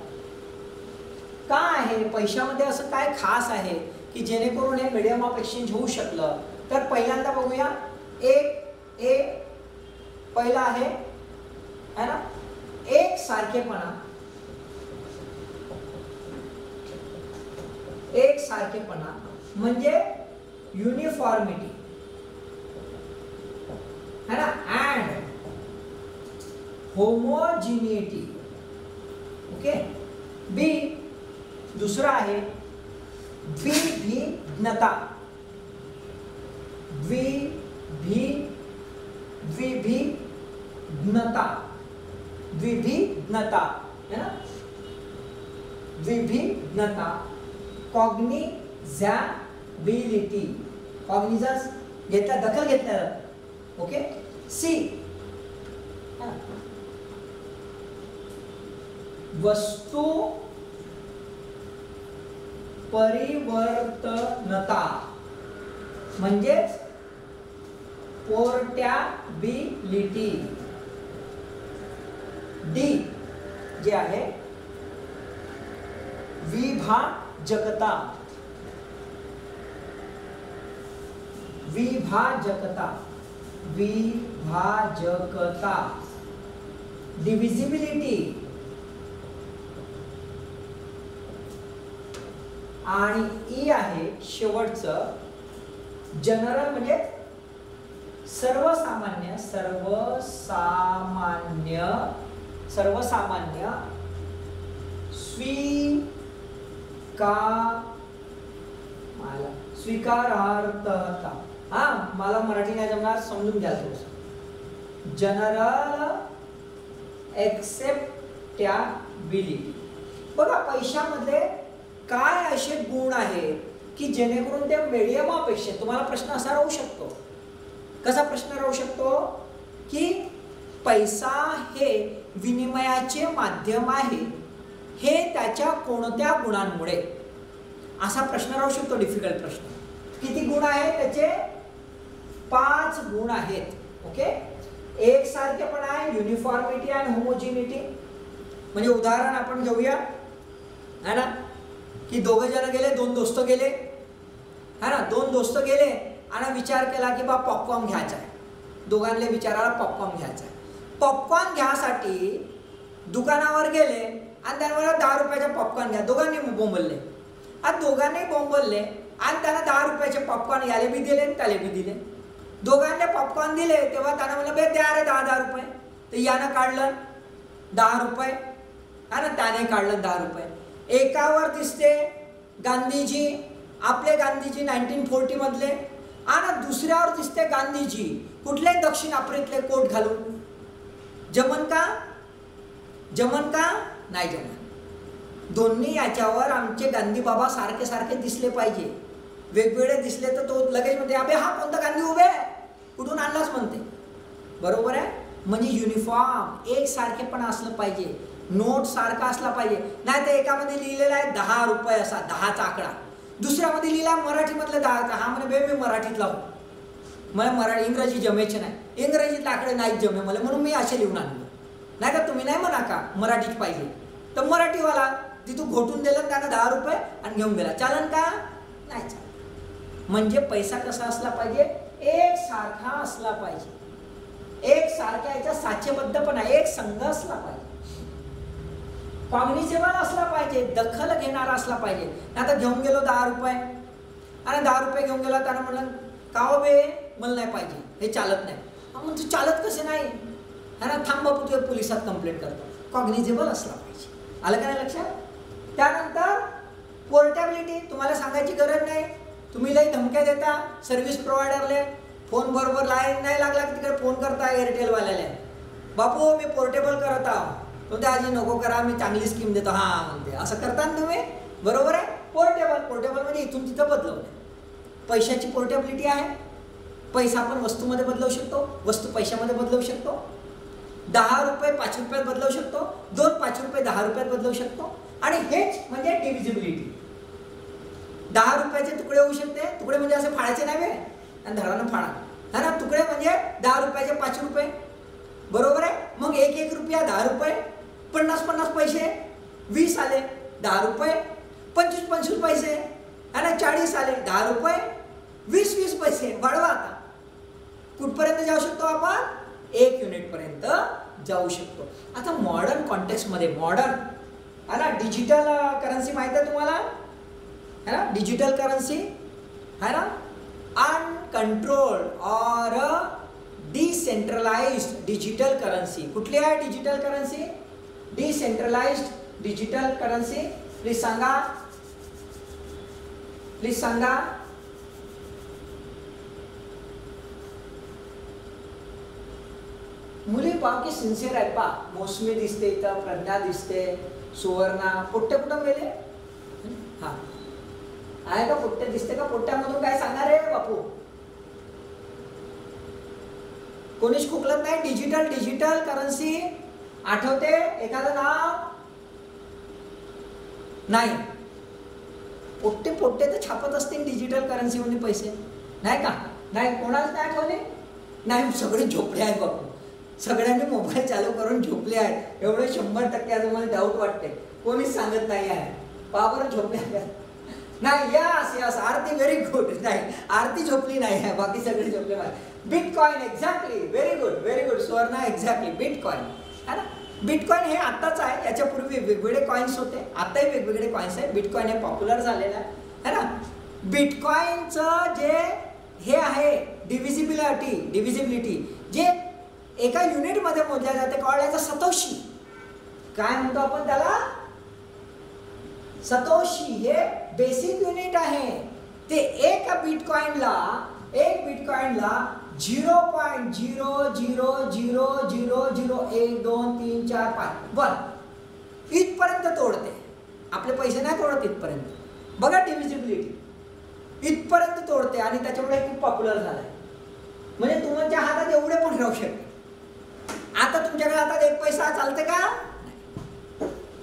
A: का आहे पैशामध्ये असं काय खास आहे की जेणेकरून हे मीडियम ऑफ एक्सचेंज होऊ शकलं? तर पहिल्यांदा बघूया. एक पहिला आहे ना, एक सारखेपणा. एक सारखेपणा म्हणजे युनिफॉर्मिटी है ना, अँड होमोजिनिटी. ओके. बी दुसरा आहे द्विभिन्नता. द्विभिन्नता है ना, द्विभिन्नता. कॉग्निझॅबिलिटी, कॉग्निझन्स घेतला, दखल घेतल्या. ओके. सी वस्तू परिवर्तनता म्हणजेच पोर्टॅबिलिटी. डी जे आहे विभाजकता. विभाजकता डिव्हिजिबिलिटी. आणि ई आहे शेवटचं जनरल म्हणजे सर्वसामान्य. स्वीकारार्थता. हा मला मराठी नाही जमणार, समजून घ्या थोडंसं. जनरल एक्सेप्टॅबिलिटी. बघा पैशामध्ये काय असे गुण आहेत की जेणेकरून ते मीडियम ऑफ एक्सचेंज. तुम्हाला प्रश्न असा राहू शकतो. कसा प्रश्न राहू शकतो की पैसा हे विनिमयाचे माध्यम आहे, हे त्याच्या कोणत्या गुणांमुळे? असा प्रश्न राहू शकतो, डिफिकल्ट प्रश्न. किती गुण आहेत त्याचे? 5 गुण आहेत. ओके. एक सारखेपणा आहे, युनिफॉर्मिटी आणि होमोजिनिटी. म्हणजे उदाहरण आपण घेऊया है ना, की दोघ जण गेले, 2 दोस्त गेले है ना. 2 दोस्त गेले आणि विचार केला की बा पॉपकॉर्न घ्यायचा आहे. दोघांना विचाराला पॉपकॉर्न घ्यायचा आहे. पॉपकॉर्न घ्यासाठी दुकानावर गेले आणि त्यांना मला 10 रुपयाचा पॉपकॉर्न घ्या. दोघांनी बोंबलले. आज दोघांनी बोंबलले आणि त्यांना 10 रुपयाचे पॉपकॉर्न याले बी दिले आणि त्याला बी दिले. दोघांना पॉपकॉर्न दिले तेव्हा त्यांना म्हणलं बे द्या रे 10 रुपये. तर यानं काढलं 10 रुपये है ना, त्याने काढलं 10 रुपये. एकावर दिसते गांधीजी, आपले गांधीजी 1940 मधले, आणि दुसऱ्यावर दिसते गांधीजी कुठले दक्षिण आफ्रिकेतले कोट घालून. जमन का? नाही जमन. दोन्ही याच्यावर आमचे गांधी बाबा सारखे सारखे दिसले पाहिजे. वेगवेगळे दिसले तर तो लगेच म्हणते अबे हा कोणता गांधी उभे कुठून आणलाच म्हणते. बरोबर आहे. म्हणजे युनिफॉर्म एक सारखेपणा असलं पाहिजे. नोट सारखा असला पाहिजे. नाही तर एकामध्ये लिहिलेला आहे 10 रुपये असा 10चा आकडा, दुसऱ्यामध्ये लिहिला मराठीमधलं 10. हा म्हणे बे मी मराठीत लावू, मला इंग्रजी जमेचे नाही, इंग्रजीतले आकडे नाहीच जमे मला, म्हणून मी असे लिहून आणलो. नाही का तुम्ही नाही म्हणा का मराठीत पाहिजे, तर मराठीवाला तिथून घोटून दिलं त्यानं 10 रुपये आणि घेऊन गेला. चालन का? नाही चालत. म्हणजे पैसा कसा असला पाहिजे? एक सारखा असला पाहिजे. एक सारख्या याचा साचेबद्धपणा, एक संघ असला पाहिजे. कॉग्निसेबल असला पाहिजे, दखल घेणारा असला पाहिजे. आता घेऊन गेलो 10 रुपये आणि 10 रुपये घेऊन गेला, त्यानं म्हणलं का हो बे मला नाही पाहिजे, हे चालत नाही. मग तू चालत कसे नाही है ना, थांब बापू तुझ्या पोलिसात कंप्लेंट करतो. कॉग्निसेबल असला पाहिजे. आलं का नाही लक्षात? त्यानंतर पोर्टेबिलिटी तुम्हाला सांगायची गरज नाही. तुम्ही लई धमक्या देता सर्व्हिस प्रोव्हायडरले, फोन बरोबर लाईन नाही लागला की तिकडे फोन करता एअरटेलवाल्याला, बापू मी पोर्टेबल करत आहो. तो त्या आजी नको करा, मी चांगली स्कीम देतो. हां म्हणते असं करता ना तुम्ही. बरोबर आहे. पोर्टेबल म्हणजे इथून तिथं बदलवणे. पैशाची पोर्टेबिलिटी आहे. पैसा आपण वस्तूमध्ये बदलवू शकतो, वस्तू पैशामध्ये बदलवू शकतो. 10 रुपये 5 रुपयात बदलवू शकतो, 2 5 रुपये 10 रुपयात बदलवू शकतो. आणि हेच म्हणजे डिव्हिजिबिलिटी. 10 रुपयाचे तुकडे होऊ शकते. तुकडे म्हणजे असे फाळायचे नाही आणि धडानं फाळा, है ना. तुकडे म्हणजे 10 रुपयाचे 5 रुपये, बरोबर आहे. मग 1 रुपया 10 रुपये, 50 पैसे, 20 आले 10 रुपये, 25 पैसे, है ना. 40 आले 10 रुपये, 20 पैसे. वाढवा आता कुठपर्यंत जाऊ शकतो आपण? 1 युनिट पर्यंत जाऊ शकतो. आता मॉडर्न कॉन्टेक्स्ट मध्ये, मॉडर्न, है ना, डिजिटल करन्सी माहिती आहे तुम्हाला, है ना. डिजिटल करन्सी, है ना. अनकंट्रोल्ड और डिसेंट्रलाइज्ड डिजिटल करन्सी. कुठली आहे digital currency? Decentralised digital currency. Please सांगा, प्लीज सांगा. मुली पहा की सिन्सिअर आहेत. पहा, मौसमी दिसते इथं, प्रज्ञा दिसते, सुवर्णा. पोट्टे कुठं गेले? हा आहे का? पोट्टे दिसते का? पोट्ट्यामधून काय सांगणार आहे बापू? कोणीच खुकलत नाही. डिजिटल, डिजिटल करन्सी आठवते एखादं नाव? नाही. पोट्टे पोट्टे तर छापत असतील डिजिटल करन्सी मध्ये पैसे, नाही का? नाही, कोणालाच नाही आठवले? नाही, सगळे झोपले आहेत बापू. सगळ्यांनी मोबाईल चालू करून झोपले आहेत. एवढे 100% आज मला डाऊट वाटते. कोणीच सांगत नाही आहे. बाबर झोपले आहेत. नाही, यस यस, आरती व्हेरी गुड. नाही, आरती झोपली नाही आहे, बाकी सगळे झोपले आहेत. Bitcoin, exactly, very good, very good Suvarna, exactly. Bitcoin, है ना. बिटकॉइन हे आत्ताच आहे. याच्यापूर्वी वेगवेगळे कॉइन्स होते, आताही वेगवेगळे कॉइन्स आहे. बिटकॉइन हे पॉप्युलर झालेलं आहे, है ना. बिटकॉइनचं जे हे आहे डिव्हिजिबिलिटी, जे एका युनिट मध्ये मोजल्या जाते, कळल्याचं सतोशी. काय म्हणतो आपण त्याला? सतोशी. हे बेसिक युनिट आहे. ते एक बिटकॉइनला 0.0000001 2 3 4 5 1 इथपर्यंत तोडते. आपले पैसे नाही तोडत इथपर्यंत. बघा डिव्हिजिबिलिटी, इथपर्यंत तोडते. आणि त्याच्यामुळे खूप पॉप्युलर झालाय. म्हणजे तुमच्या हातात एवढे पण राहू शकते. आता तुमच्याकडे हातात 1 पैसा चालते का?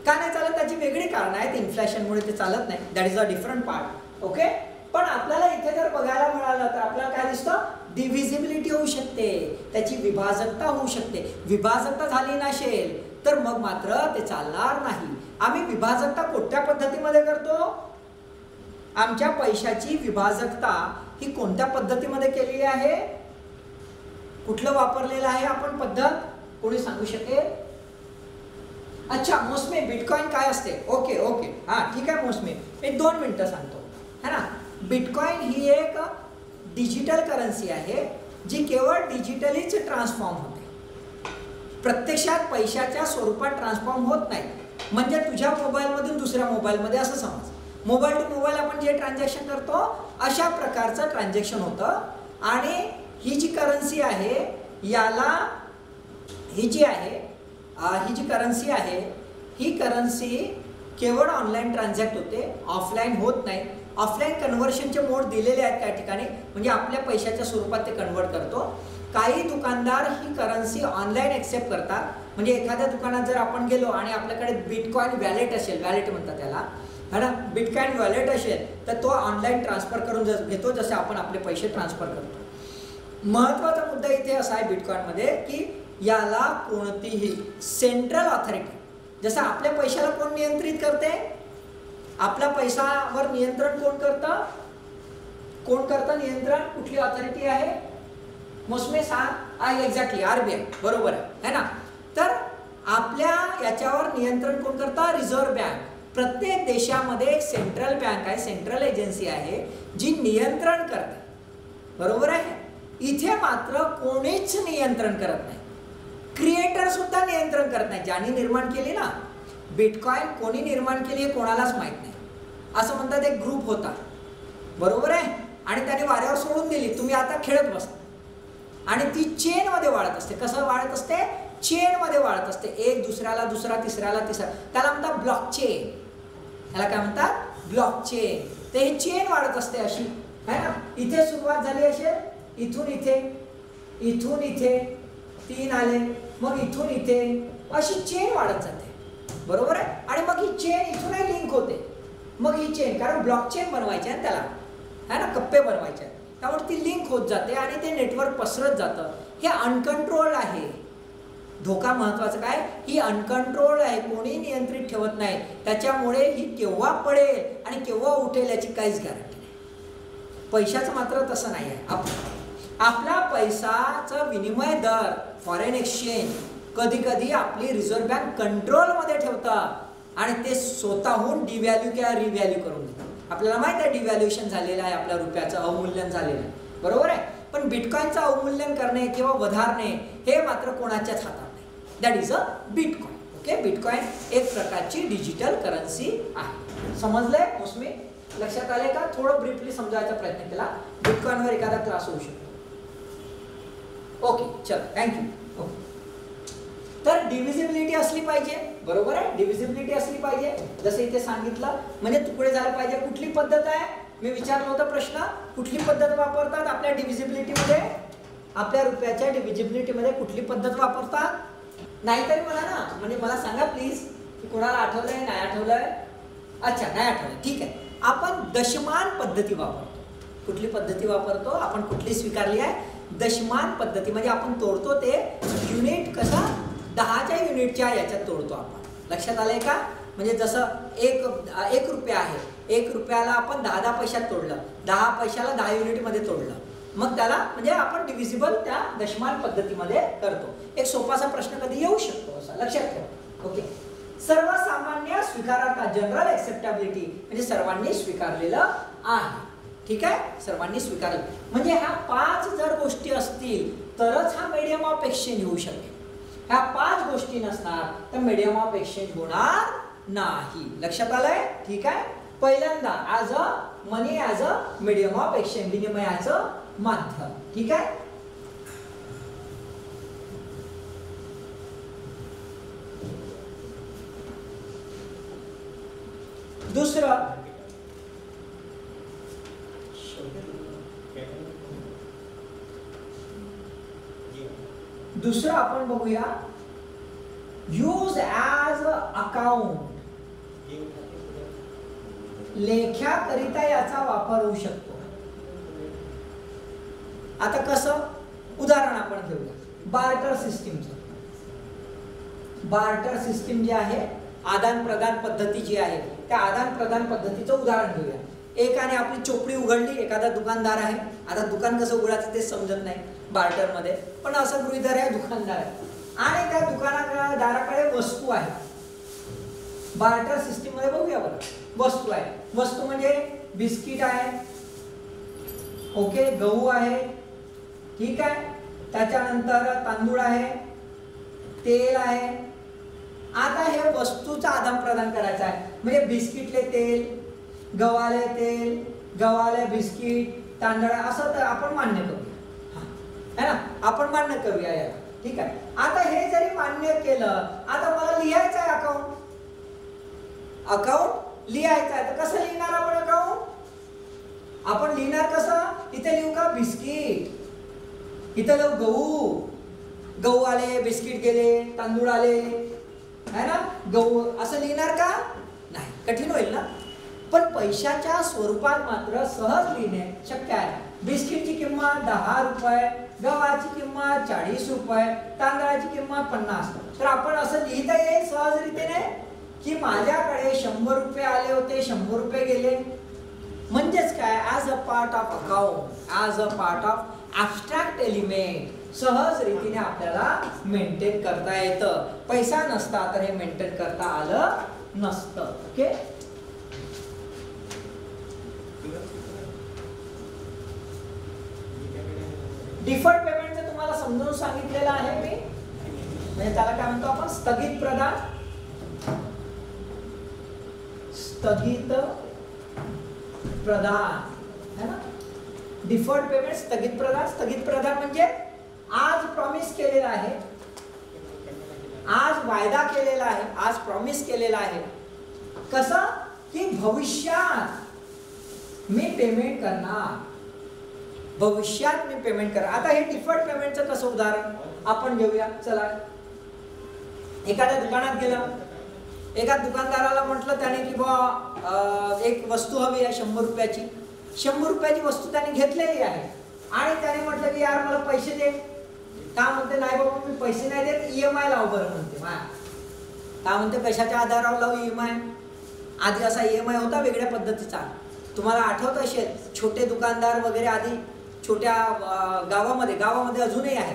A: का नाही चालत? त्याची वेगळी कारण आहेत. इन्फ्लेशनमुळे ते चालत नाही. That is a different part. Okay. पण आपल्याला इथे जर बघायला मिळालं तर आपल्याला काय दिसतं? डिव्हिजिबिलिटी होऊ शकते, त्याची विभाजकता होऊ शकते. विभाजकता झाली नसेल तर मग मात्र ते चालणार नाही. आम्ही विभाजकता कोणत्या पद्धतीमध्ये करतो? आमच्या पैशाची विभाजकता ही कोणत्या पद्धतीमध्ये केलेली आहे? कुठलं वापरलेलं आहे आपण पद्धत? कोणी सांगू शकेल? अच्छा, मोसमी, बिटकॉइन काय असते? ओके ओके, हा ठीक आहे मोसमी, एक 2 मिनिटं सांगतो, है ना. बिटकॉइन ही एक डिजिटल करन्सी आहे जी केवळ डिजिटलीच ट्रान्सफॉर्म होते. प्रत्यक्षात पैशाच्या स्वरूपात ट्रान्सफॉर्म होत नाही. म्हणजे तुझ्या मोबाईलमधून दुसऱ्या मोबाईलमध्ये असं समज. मोबाईल टू मोबाईल आपण जे ट्रान्झॅक्शन करतो अशा प्रकारचं ट्रान्झॅक्शन होतं. आणि ही जी करन्सी आहे याला ही जी करन्सी आहे ही करन्सी केवळ ऑनलाईन ट्रान्झॅक्ट होते, ऑफलाईन होत नाही. ऑफलाईन कन्व्हर्शनचे मोड दिलेले आहेत काही ठिकाणी, म्हणजे आपल्या पैशाच्या स्वरूपात ते कन्वर्ट करतो. काही दुकानदार ही करन्सी ऑनलाईन ॲक्सेप्ट करतात. म्हणजे एखाद्या दुकानात जर आपण गेलो आणि आपल्याकडे बिटकॉइन वॅलेट असेल, वॅलेट म्हणतात त्याला, है ना, बिटकॉइन वॅलेट असेल तर तो ऑनलाईन ट्रान्सफर करून घेतो, जसे आपण आपले पैसे ट्रान्सफर करतो. महत्त्वाचा मुद्दा इथे असा आहे बिटकॉइनमध्ये की याला कोणतीही सेंट्रल ऑथॉरिटी, जसं आपल्या पैशाला कोण नियंत्रित करते? आपल्या पैशावर नियंत्रण कोण करतं? नियंत्रण? कुठली ऑथॉरिटी आहे? मोसमे सांग. एक्झॅक्टली, RBI, बरोबर आहे ना. तर आपल्या याच्यावर नियंत्रण कोण करतं? Reserve bank. प्रत्येक देशामध्ये एक सेंट्रल बँक आहे, सेंट्रल एजन्सी आहे जी नियंत्रण करते, बरोबर आहे. इथे मात्र कोणीच नियंत्रण करत नाही. क्रिएटर सुद्धा नियंत्रण करत नाही. ज्यांनी निर्माण केली ना बिटकॉइन, कोणी निर्माण केली हे कोणालाच माहित नाही. असं म्हणतात एक ग्रुप होता, बरोबर आहे, आणि त्याने वाऱ्यावर सोडून दिली, तुम्ही आता खेळत बसा. आणि ती चेन मध्ये वाढत असते. कसं वाढत असते? चेन मध्ये वाढत असते. एक दुसऱ्याला, दुसरा तिसऱ्याला, तिसरा. त्याला म्हणतात ब्लॉकचेन. त्याला काय म्हणतात? ब्लॉकचेन. ते ही चेन वाढत असते अशी, है ना. इथे सुरुवात झाली असेल, इथून इथे, इथून इथे, 3 आले, मग इथून इथे अशी चेन वाढत जाते, बरोबर आहे. आणि मग ही चेन इथूनही लिंक होते. मग ही चेन, कारण ब्लॉक चेन बनवायची आहे त्याला, है ना, कप्पे बनवायचे आहेत, त्यामुळे ती लिंक होत जाते आणि ते नेटवर्क पसरत जातं. हे अनकंट्रोल्ड आहे. धोका महत्वाचा काय, ही अनकंट्रोल्ड आहे, कोणी नियंत्रित ठेवत नाही. त्याच्यामुळे ही केव्हा पडेल आणि केव्हा उठेल याची काहीच गॅरंटी नाही. पैशाचं मात्र तसं नाही आहे. आपला पैशाचा विनिमय दर, फॉरेन एक्सचेंज, कधी कधी आपली रिझर्व्ह बँक कंट्रोलमध्ये ठेवतात आणि ते स्वतःहून डिव्हॅल्यू किंवा रिव्हॅल्यू करून देतात. आपल्याला माहिती आहे डिव्हॅल्युएशन झालेलं आहे, आपल्या रुपयाचं अवमूल्यन झालेलं आहे, बरोबर आहे. पण बिटकॉईनचं अवमूल्यन करणे किंवा वधारणे हे मात्र कोणाच्याच हातात नाही. That is a bitcoin. Okay, bitcoin एक प्रकारची डिजिटल करन्सी आहे. समजलंय मोस्टली, लक्षात आले का? थोडं ब्रीफली समजायचा प्रयत्न केला. बिटकॉईनवर एखादा क्लास होऊ शकतो. ओके, चल, थँक्यू. ओके, तर डिव्हिजिबिलिटी असली पाहिजे, बरोबर आहे. डिव्हिजिबिलिटी असली पाहिजे, जसं इथे सांगितलं, म्हणजे तुकडे झाले पाहिजे. कुठली पद्धत आहे, मी विचारला होता प्रश्न, कुठली पद्धत वापरतात आपल्या डिव्हिजिबिलिटीमध्ये, आपल्या रुपयाच्या डिव्हिजिबिलिटीमध्ये कुठली पद्धत वापरतात? नाहीतरी मला ना, म्हणजे मला सांगा प्लीज, की कोणाला आठवलंय, नाही आठवलंय? अच्छा, नाही आठवलंय, ठीक आहे. आपण दशमान पद्धती वापरतो. कुठली पद्धती वापरतो आपण? कुठली स्वीकारली आहे? दशमान पद्धती. म्हणजे आपण तोडतो ते युनिट, कसा 10च्या युनिटच्या याच्यात तोडतो आपण. लक्षात आलंय का? म्हणजे जसं एक रुपया आहे, 1 रुपयाला आपण 10 पैशात तोडलं, 10 पैशाला 10 युनिटमध्ये तोडलं, मग त्याला म्हणजे आपण डिव्हिजिबल त्या दशमान पद्धतीमध्ये करतो. एक सोपासा प्रश्न कधी येऊ शकतो असा, लक्षात ठेवा. ओके, सर्वसामान्य स्वीकारार्थ, जनरल एक्सेप्टेबिलिटी, म्हणजे सर्वांनी स्वीकारलेलं आहे. ठीक आहे, सर्वांनी स्वीकारलं. म्हणजे ह्या 5 जर गोष्टी असतील तरच हा मीडियम ऑफ एक्सचेंज होऊ शकेल. ह्या 5 गोष्टी नसणार तर मीडियम ऑफ एक्सचेंज होणार नाही. लक्षात आलंय? ठीक आहे. पहिल्यांदा as a money, as a medium of exchange, विनिमयाचं माध्यम. ठीक आहे. दुसरं आपण बघूया, यूज ॲज अ अकाउंट. लेख्याकरिता याचा वापर होऊ शकतो. आता कसं, उदाहरण आपण घेऊया बार्टर सिस्टीमचं. बार्टर सिस्टीम जी आहे, आदान प्रदान पद्धती जी आहे, त्या आदान प्रदान पद्धतीचं उदाहरण घेऊया. एकाने आपली चोपडी उघडली, एखादा दुकानदार आहे. आता दुकान कसं उघडायचं ते समजत नाही बार्टरमध्ये, पण असं गृहीत धरा दुकानदार आहे आणि त्या दुकानदाराकडे वस्तू आहे. बार्टर सिस्टीम मध्ये बघूया बरं, वस्तू आहे. वस्तू म्हणजे बिस्किट आहे, ओके, गहू आहे, ठीक आहे, त्याच्यानंतर तांदूळ आहे, तेल आहे. आता हे वस्तूचं आदान प्रदान करायचं आहे. म्हणजे बिस्किटले तेल, गव्हाले तेल, गव्हाले बिस्किट, तांदळ, असं तर आपण मान्य करूया, है ना, आपण मान्य करूया याला. ठीक आहे. आता हे जरी मान्य केलं, आता मला लिहायचं आहे अकाउंट. अकाउंट लिहायचं आहे, तर कसं लिहिणार आपण अकाउंट? आपण लिहिणार कसं? इथे लिहू का बिस्किट, इथे लिहू गहू, गहू आले, बिस्किट गेले, तांदूळ आले, है ना, गहू, असं लिहिणार का? नाही, कठीण होईल ना. पण पैशाच्या स्वरूपात मात्र सहज लिहिणे शक्य आहे. बिस्किटची किंमत 10 रुपये, गव्हाची किंमत 40 रुपये, तांदळाची किंमत 50. तर आपण असं लिहिता येईल सहजरितीने की माझ्याकडे 100 रुपये आले होते, 100 रुपये गेले. म्हणजेच काय, as a part of account, as a part of abstract element सहज रीतीने आपल्याला मेंटेन करता येतं. पैसा नसता तर हे मेंटेन करता आलं नसतं. ओके, डिफर्ड पेमेंटचं तुम्हाला समजावून सांगितलेलं आहे मी. म्हणजे त्याला काय म्हणतो आपण? स्थगित प्रदान. स्थगित प्रदान है ना, डिफर्ड पेमेंट, स्थगित प्रदान. स्थगित प्रदान म्हणजे आज प्रॉमिस केलेला आहे, आज वायदा केलेला आहे, आज प्रॉमिस केलेला आहे. कसं की भविष्यात मी पेमेंट करणार. भविष्यात मी पेमेंट करा. आता हे डिफर्ड पेमेंटचं कसं उदाहरण आपण घेऊया. चला, एखाद्या दुकानात गेलं, एका दुकानदाराला म्हटलं त्याने की बा एक वस्तू हवी आहे 100 रुपयाची. 100 रुपयाची वस्तू त्याने घेतलेली आहे आणि त्याने म्हटलं की यार मला पैसे दे. का म्हणते नाही बाबा मी पैसे नाही देत, EMI लाव बरं म्हणते. का म्हणते कशाच्या आधारावर लावू EMI. आधी असा EMI होता वेगळ्या पद्धतीचा. तुम्हाला आठवत असेल छोटे दुकानदार वगैरे आधी छोट्या गावामध्ये अजूनही आहे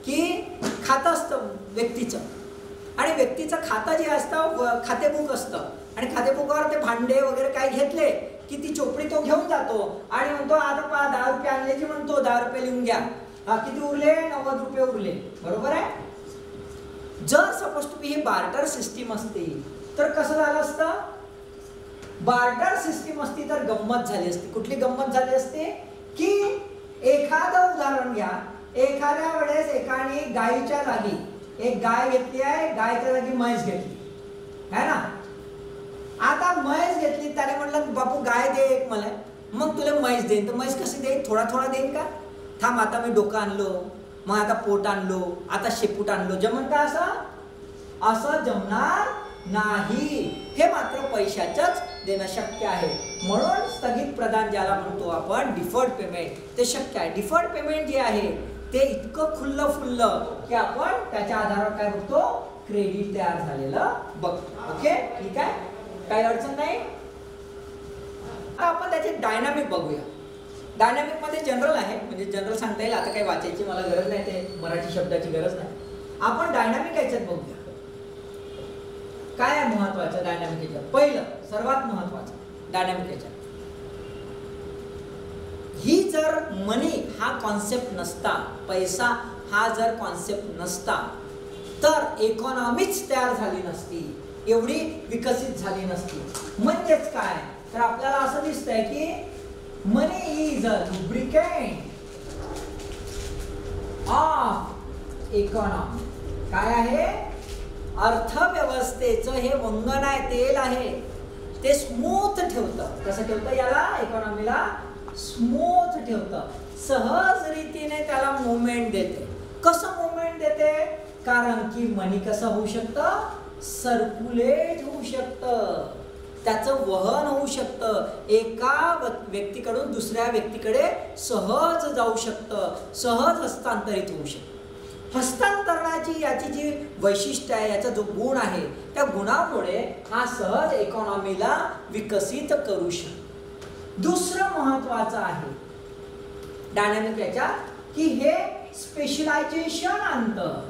A: की खातं असतं व्यक्तीचं आणि व्यक्तीचं खातं जे असतं खातेबुक असतं आणि खातेबुकावर ते भांडे वगैरे काय घेतले की ती चोपडी तो घेऊन जातो आणि म्हणतो आता 10 रुपये आणल्याची म्हणतो 10 रुपये लिहून घ्या. किती उरले 90 रुपये उरले. बरोबर आहे. जर सपोज तुम्ही ही बार्टर सिस्टीम असते तर कसं झालं असतं. बार्टर सिस्टीम असती तर गंमत झाली असती. कुठली गंमत झाली असते की एखादं उदाहरण घ्या. एखाद्या वेळेस एकाने गायीच्या जागी एक गाय घेतली आहे, गायच्या जागी म्हैस घेतली है ना. आता म्हैस घेतली त्याने म्हटलं बापू गाय दे एक मला, मग तुला म्हैस देईन. तर म्हैस कशी देईन, थोडा थोडा देईन का. थांब आता मी डोकं आणलो, मग आता पोट आणलो, आता शेपूट आणलो. जमन का असं जमणार नाही. हे मात्र पैशाचंच देणं शक्य आहे. म्हणून स्थगित प्रदान ज्याला म्हणतो आपण डिफर्ड पेमेंट ते शक्य आहे. डिफर्ड पेमेंट जे आहे ते इतकं खुल्लं फुल्लं की आपण त्याच्या आधारावर काय बघतो क्रेडिट तयार झालेलं बघतो. ओके ठीक आहे, काही अडचण नाही. आता आपण त्याचे डायनामिक बघूया. डायनामिक मध्ये जनरल आहे म्हणजे जनरल सांगता येईल. आता काही वाचायची मला गरज नाही, ते मराठी शब्दाची गरज नाही. आपण डायनामिक याच्यात बघूया काय आहे महत्वाचं. डायनामिक याच्यात पहिलं सर्वात महत्वाचं डायनामिक याच्यात ही जर मनी हा कॉन्सेप्ट नसता, पैसा हा जर कॉन्सेप्ट नसता तर इकॉनॉमीच तयार झाली नसती, एवढी विकसित झाली नसती. म्हणजेच काय तर आपल्याला असं दिसतंय की money is a lubricant of economy. काय आहे अर्थव्यवस्थेचं हे वंगण आहे, तेल आहे. ते स्मूथ ठेवतं. कसं ठेवतं याला इकॉनॉमीला स्मूथ ठेवतं. सहज रीतीने त्याला मुवमेंट देते. कसं मुवमेंट देते कारण की मनी कसं होऊ शकतं सर्क्युलेट होऊ शकतं. त्याचं वहन होऊ शकतं. एका व्यक्तीकडून दुसऱ्या व्यक्तीकडे सहज जाऊ शकतं, सहज हस्तांतरित होऊ शकतं. हस्तांतरणाची याची जी वैशिष्ट्य आहे, याचा जो गुण आहे त्या गुणामुळे हा सहज इकॉनॉमीला विकसित करू शकतो. दुसरं महत्वाचं आहे डायनामिक याच्यात की हे स्पेशलायझेशन आणतं.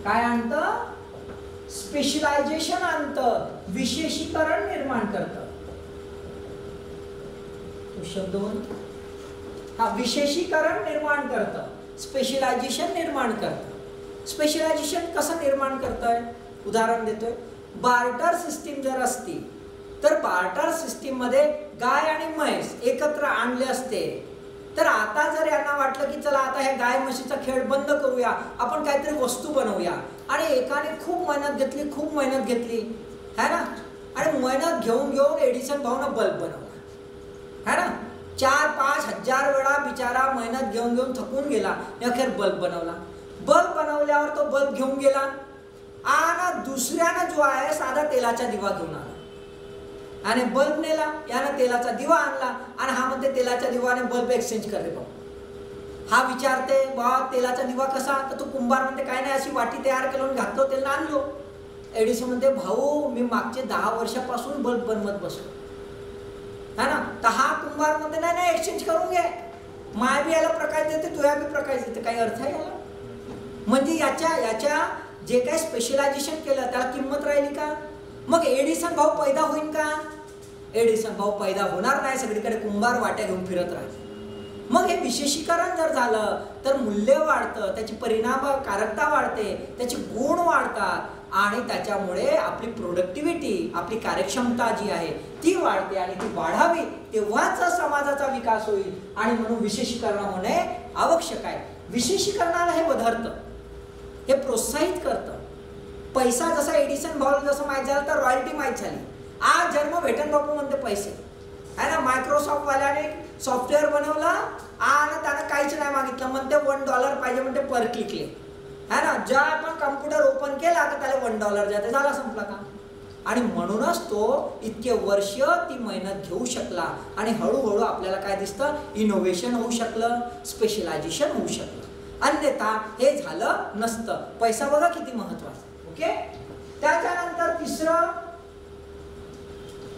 A: काय आणतं स्पेशलायझेशन आणतं, विशेषीकरण निर्माण करतं. शब्द हा विशेषीकरण निर्माण करतं, स्पेशलायझेशन निर्माण करतं. स्पेशलायझेशन कसं निर्माण करतंय उदाहरण देतोय. बार्टर सिस्टीम जर असती तर बार्टर सिस्टीम मध्ये गाय आणि म्हैस एकत्र आणले असते तर आता जर यांना वाटलं की चला आता ह्या गाय म्हशीचा खेळ बंद करूया, आपण काहीतरी वस्तू बनवूया. आणि एकाने खूप मेहनत घेतली है ना. आणि मेहनत घेऊन एडिसन भाऊनं बल्ब बनवला है ना. 4-5 हजार वेळा बिचारा मेहनत घेऊन थकून गेला, अखेर बल्ब बनवला. बल्ब बनवल्यावर तो बल्ब घेऊन गेला आणि दुसऱ्यानं जो आहे साधा तेलाचा दिवा घेऊन आला आणि बल्ब नेला. यानं तेलाचा दिवा आणला आणि हा म्हणते तेलाच्या दिवाने बल्ब एक्सचेंज करते. हा विचारते बा तेलाचा दिवा कसा, तर तो कुंभार म्हणते काय नाही अशी वाटी तयार केलं घातलो तेल आणलो. एडिसन म्हणते भाऊ मी मागचे 10 वर्षापासून बल्ब बनवत बसलो है ना. तर हा कुंभार म्हणते नाही एक्सचेंज करून घे, माय बी याला प्रकाश देते तुया बी प्रकाश देते. काही अर्थ आहे याला. म्हणजे याच्या जे काही स्पेशलायझेशन केलं त्याला किंमत राहिली का. मग एडिसन भाऊ पैदा होईल का. एडिसन भाऊ पैदा होणार नाही. सगळीकडे कुंभार वाट्या घेऊन फिरत राहते. मग हे विशेषीकरण जर झालं तर मूल्य वाढतं, त्याची परिणामकारकता वाढते, त्याचे गुण वाढतात आणि त्याच्यामुळे आपली प्रोडक्टिव्हिटी आपली कार्यक्षमता जी आहे ती वाढते आणि ती वाढावी तेव्हाच समाजाचा विकास होईल. आणि म्हणून विशेषीकरण होणे आवश्यक आहे. विशेषीकरणाला हे वधारतं, हे प्रोत्साहित करतं. पैसा जसा एडिसन भाऊला जसं माहीत झालं तर रॉयल्टी माहीत झाली. आज जन्म भेटन बापू म्हणते पैसे है ना. मायक्रोसॉफ्ट वाल्याने सॉफ्टवेअर बनवलं आणि त्यानं काहीच नाही मागितलं, म्हणते $1 पाहिजे म्हणते पर क्लिकले, है ना. ज्या आपण कम्प्युटर ओपन केला तर त्याला $1 जाते, झाला संपला का. आणि म्हणूनच तो इतके वर्ष ती मेहनत घेऊ शकला आणि हळूहळू आपल्याला काय दिसतं, इनोव्हेशन होऊ शकलं, स्पेशलायझेशन होऊ शकलं. अन्यथा हे झालं नसतं. पैसा बघा किती महत्वाचा. ओके. त्याच्यानंतर तिसरं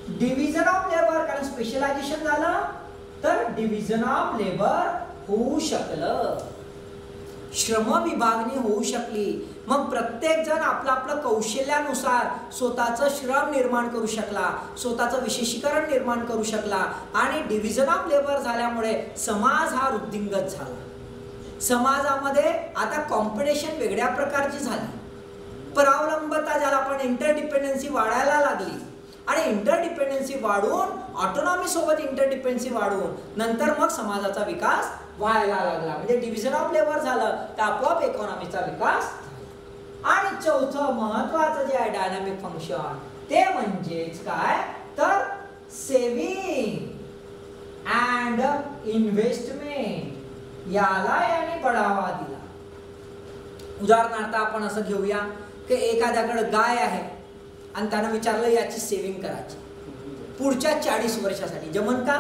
A: डिव्हिजन ऑफ लेबर, कारण स्पेशलायझेशन झालं तर डिव्हिजन ऑफ लेबर होऊ शकलं, श्रम विभागणी होऊ शकली. मग प्रत्येक जण आपलं आपलं कौशल्यानुसार स्वतःचं श्रम निर्माण करू शकला, स्वतःचं विशेषीकरण निर्माण करू शकला आणि डिव्हिजन ऑफ लेबर झाल्यामुळे समाज हा वृद्धिंगत झाला. समाजामध्ये आता कॉम्पिटिशन वेगळ्या प्रकारची झाली, परावलंबता ज्याला आपण इंटरडिपेंडन्सी वाढायला लागली आणि इंटरडिपेंडन्सी वाढून ऑटोनॉमी सोबत इंटरडिपेंडन्सी वाढून नंतर मग समाजाचा विकास व्हायला लागला. म्हणजे डिव्हिजन ऑफ लेबर झालं तर आपोआप इकॉनॉमीचा विकास झाला. आणि चौथं महत्वाचं जे आहे डायनामिक फंक्शन ते म्हणजेच काय तर सेव्हिंग अँड इन्व्हेस्टमेंट, याला याने बढावा दिला. उदाहरणार्थ आपण असं घेऊया की एखाद्याकडे गाय आहे आणि त्यानं विचारलं याची सेव्हिंग करायची पुढच्या 40 वर्षासाठी, जमन का.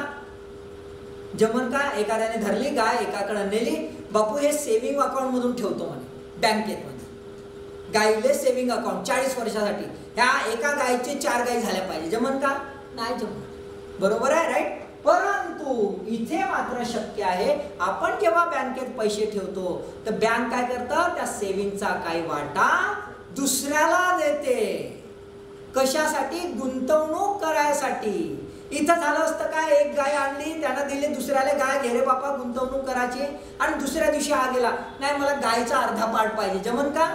A: एखाद्याने धरली गाय, एकाकडे नेली, बापू हे सेव्हिंग अकाउंट मधून ठेवतो म्हणे बँकेत मध्ये, गाईले सेव्हिंग अकाउंट 40 वर्षासाठी, ह्या एका गायीचे 4 गायी झाल्या पाहिजे, जमन का. नाही जमन. बरोबर आहे, राईट. परंतु इथे मात्र शक्य आहे. आपण जेव्हा बँकेत पैसे ठेवतो तर बँक काय करतं, त्या सेव्हिंगचा काही वाटा दुसऱ्याला देते. कशासाठी, गुंतवणूक करायसाठी. इथं झालं असतं काय, एक गाय आणली, त्यानं दिली दुसऱ्याला गाय, घे रे बापा गुंतवणूक करायची, आणि दुसऱ्या दिवशी हा गेला, नाही मला गायचा अर्धा पार्ट पाहिजे, जमन का.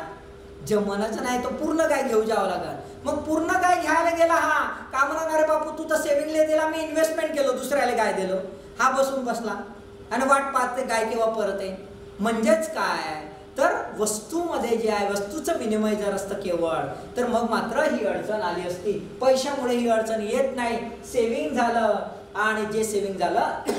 A: जमनच नाही, तो पूर्ण गाय घेऊ जावं लागेल. मग पूर्ण गाय घ्यायला गेला हा, का म्हणणार रे बापू तू तर सेव्हिंगला दिला, मी इन्व्हेस्टमेंट केलो, दुसऱ्याला गाय दिलो. हा बसून बसला आणि वाट पाहते गाय केव्हा परत आहे. म्हणजेच काय तर वस्तूमध्ये जे आहे, वस्तूचं विनिमय जर असतं केवळ, तर मग मात्र ही अडचण आली असती. पैशामुळे ही अडचण येत नाही. सेव्हिंग झालं आणि जे सेव्हिंग झालं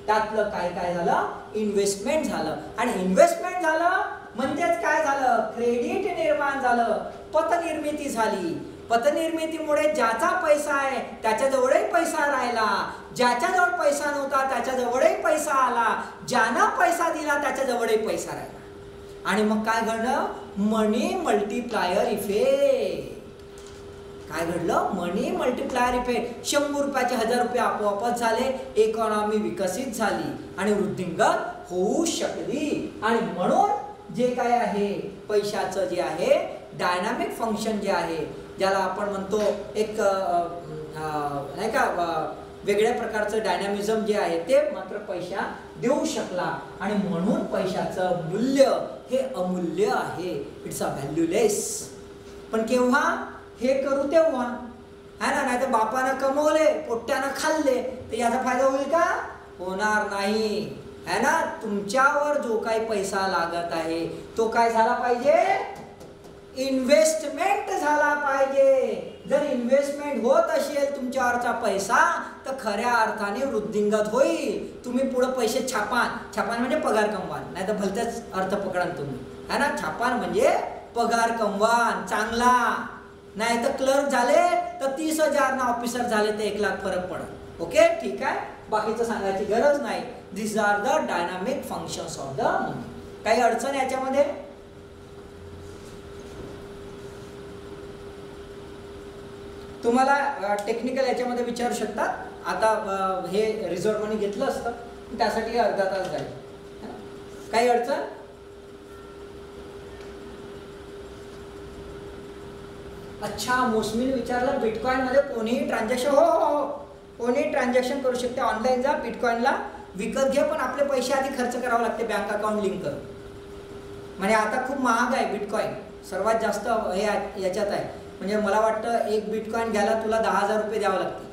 A: त्यातलं काय झालं, इन्व्हेस्टमेंट झालं. आणि इन्व्हेस्टमेंट झालं म्हणजेच काय झालं, क्रेडिट निर्माण झालं, पतनिर्मिती झाली. पतनिर्मितीमुळे ज्याचा पैसा आहे त्याच्याजवळही पैसा राहिला, ज्याच्याजवळ पैसा नव्हता त्याच्याजवळही पैसा आला, ज्यानं पैसा दिला त्याच्याजवळही पैसा राहिला. आणि मग काय घडलं, मनी मल्टीप्लायर इफेक्ट. काय घडलं, मनी मल्टीप्लायर इफेक्ट. 100 रुपयाचे 1000 रुपये आपोआपच झाले, इकॉनॉमी विकसित झाली आणि वृद्धिंगत होऊ शकली. आणि म्हणून जे काय आहे पैशाचं जे आहे डायनामिक फंक्शन जे आहे, ज्याला आपण म्हणतो एक नाही का वेगळ्या प्रकारचं डायनामिझम जे आहे ते मात्र पैसा देऊ शकला. आणि म्हणून पैशाचं मूल्य हे अमूल्य आहे, इट्स अ व्हॅल्यूलेस. पण केव्हा हे करू तेव्हा, है ना. नाही तर बापानं कमवले, पोट्ट्यानं खाल्ले, तर याचा फायदा होईल का, होणार नाही, है ना. तुमच्यावर जो काही पैसा लागत आहे तो काय झाला पाहिजे, इन्व्हेस्टमेंट झाला पाहिजे. जर इन्व्हेस्टमेंट होत असेल तुमच्यावरचा पैसा तर खऱ्या अर्थाने वृद्धिंगत होईल. तुम्ही पुढे पैसे छापान म्हणजे पगार कमवान, नाही तर भलतेच अर्थ पकडान तुम्ही, है ना. छापान म्हणजे पगार कमवान चांगला, नाही तर क्लर्क झाले तर 30,000 ना ऑफिसर झाले तर 1 लाख फरक पडत. ओके, ठीक आहे, बाकीचं सांगायची गरज नाही. This are the dynamic functions of the money. काही अडचण याच्यामध्ये, तुम्हाला टेक्निकल याच्यामध्ये विचारू शकतात. आता हे रिझर्व्ह मनी घेतलं असतं त्यासाठी अर्धा तास जाईल. काही अडचण, अच्छा. मोसमीने विचारलं बिटकॉइन मध्ये कोणीही ट्रान्झॅक्शन, हो कोणीही ट्रान्झॅक्शन करू शकते. ऑनलाईन जा, बिटकॉइनला विकत घे, पण आपले पैसे आधी खर्च करावे लागते बँक अकाउंट लिंक करून. म्हणजे आता खूप महाग आहे बिटकॉइन, सर्वात जास्त हे याच्यात आहे. म्हणजे मला वाटतं एक बिटकॉइन घ्यायला तुला 10,000 रुपये द्यावं लागते.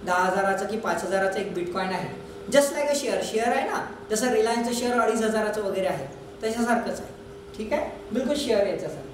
A: 10,000चं की 5,000चं एक बिटकॉइन आहे. जस्ट लाईक अ शेअर आहे ना, जसं रिलायन्सचं शेअर 2,500चं वगैरे आहे, तशासारखंच आहे. ठीक आहे, बिलकुल शेअर याच्यासारखं.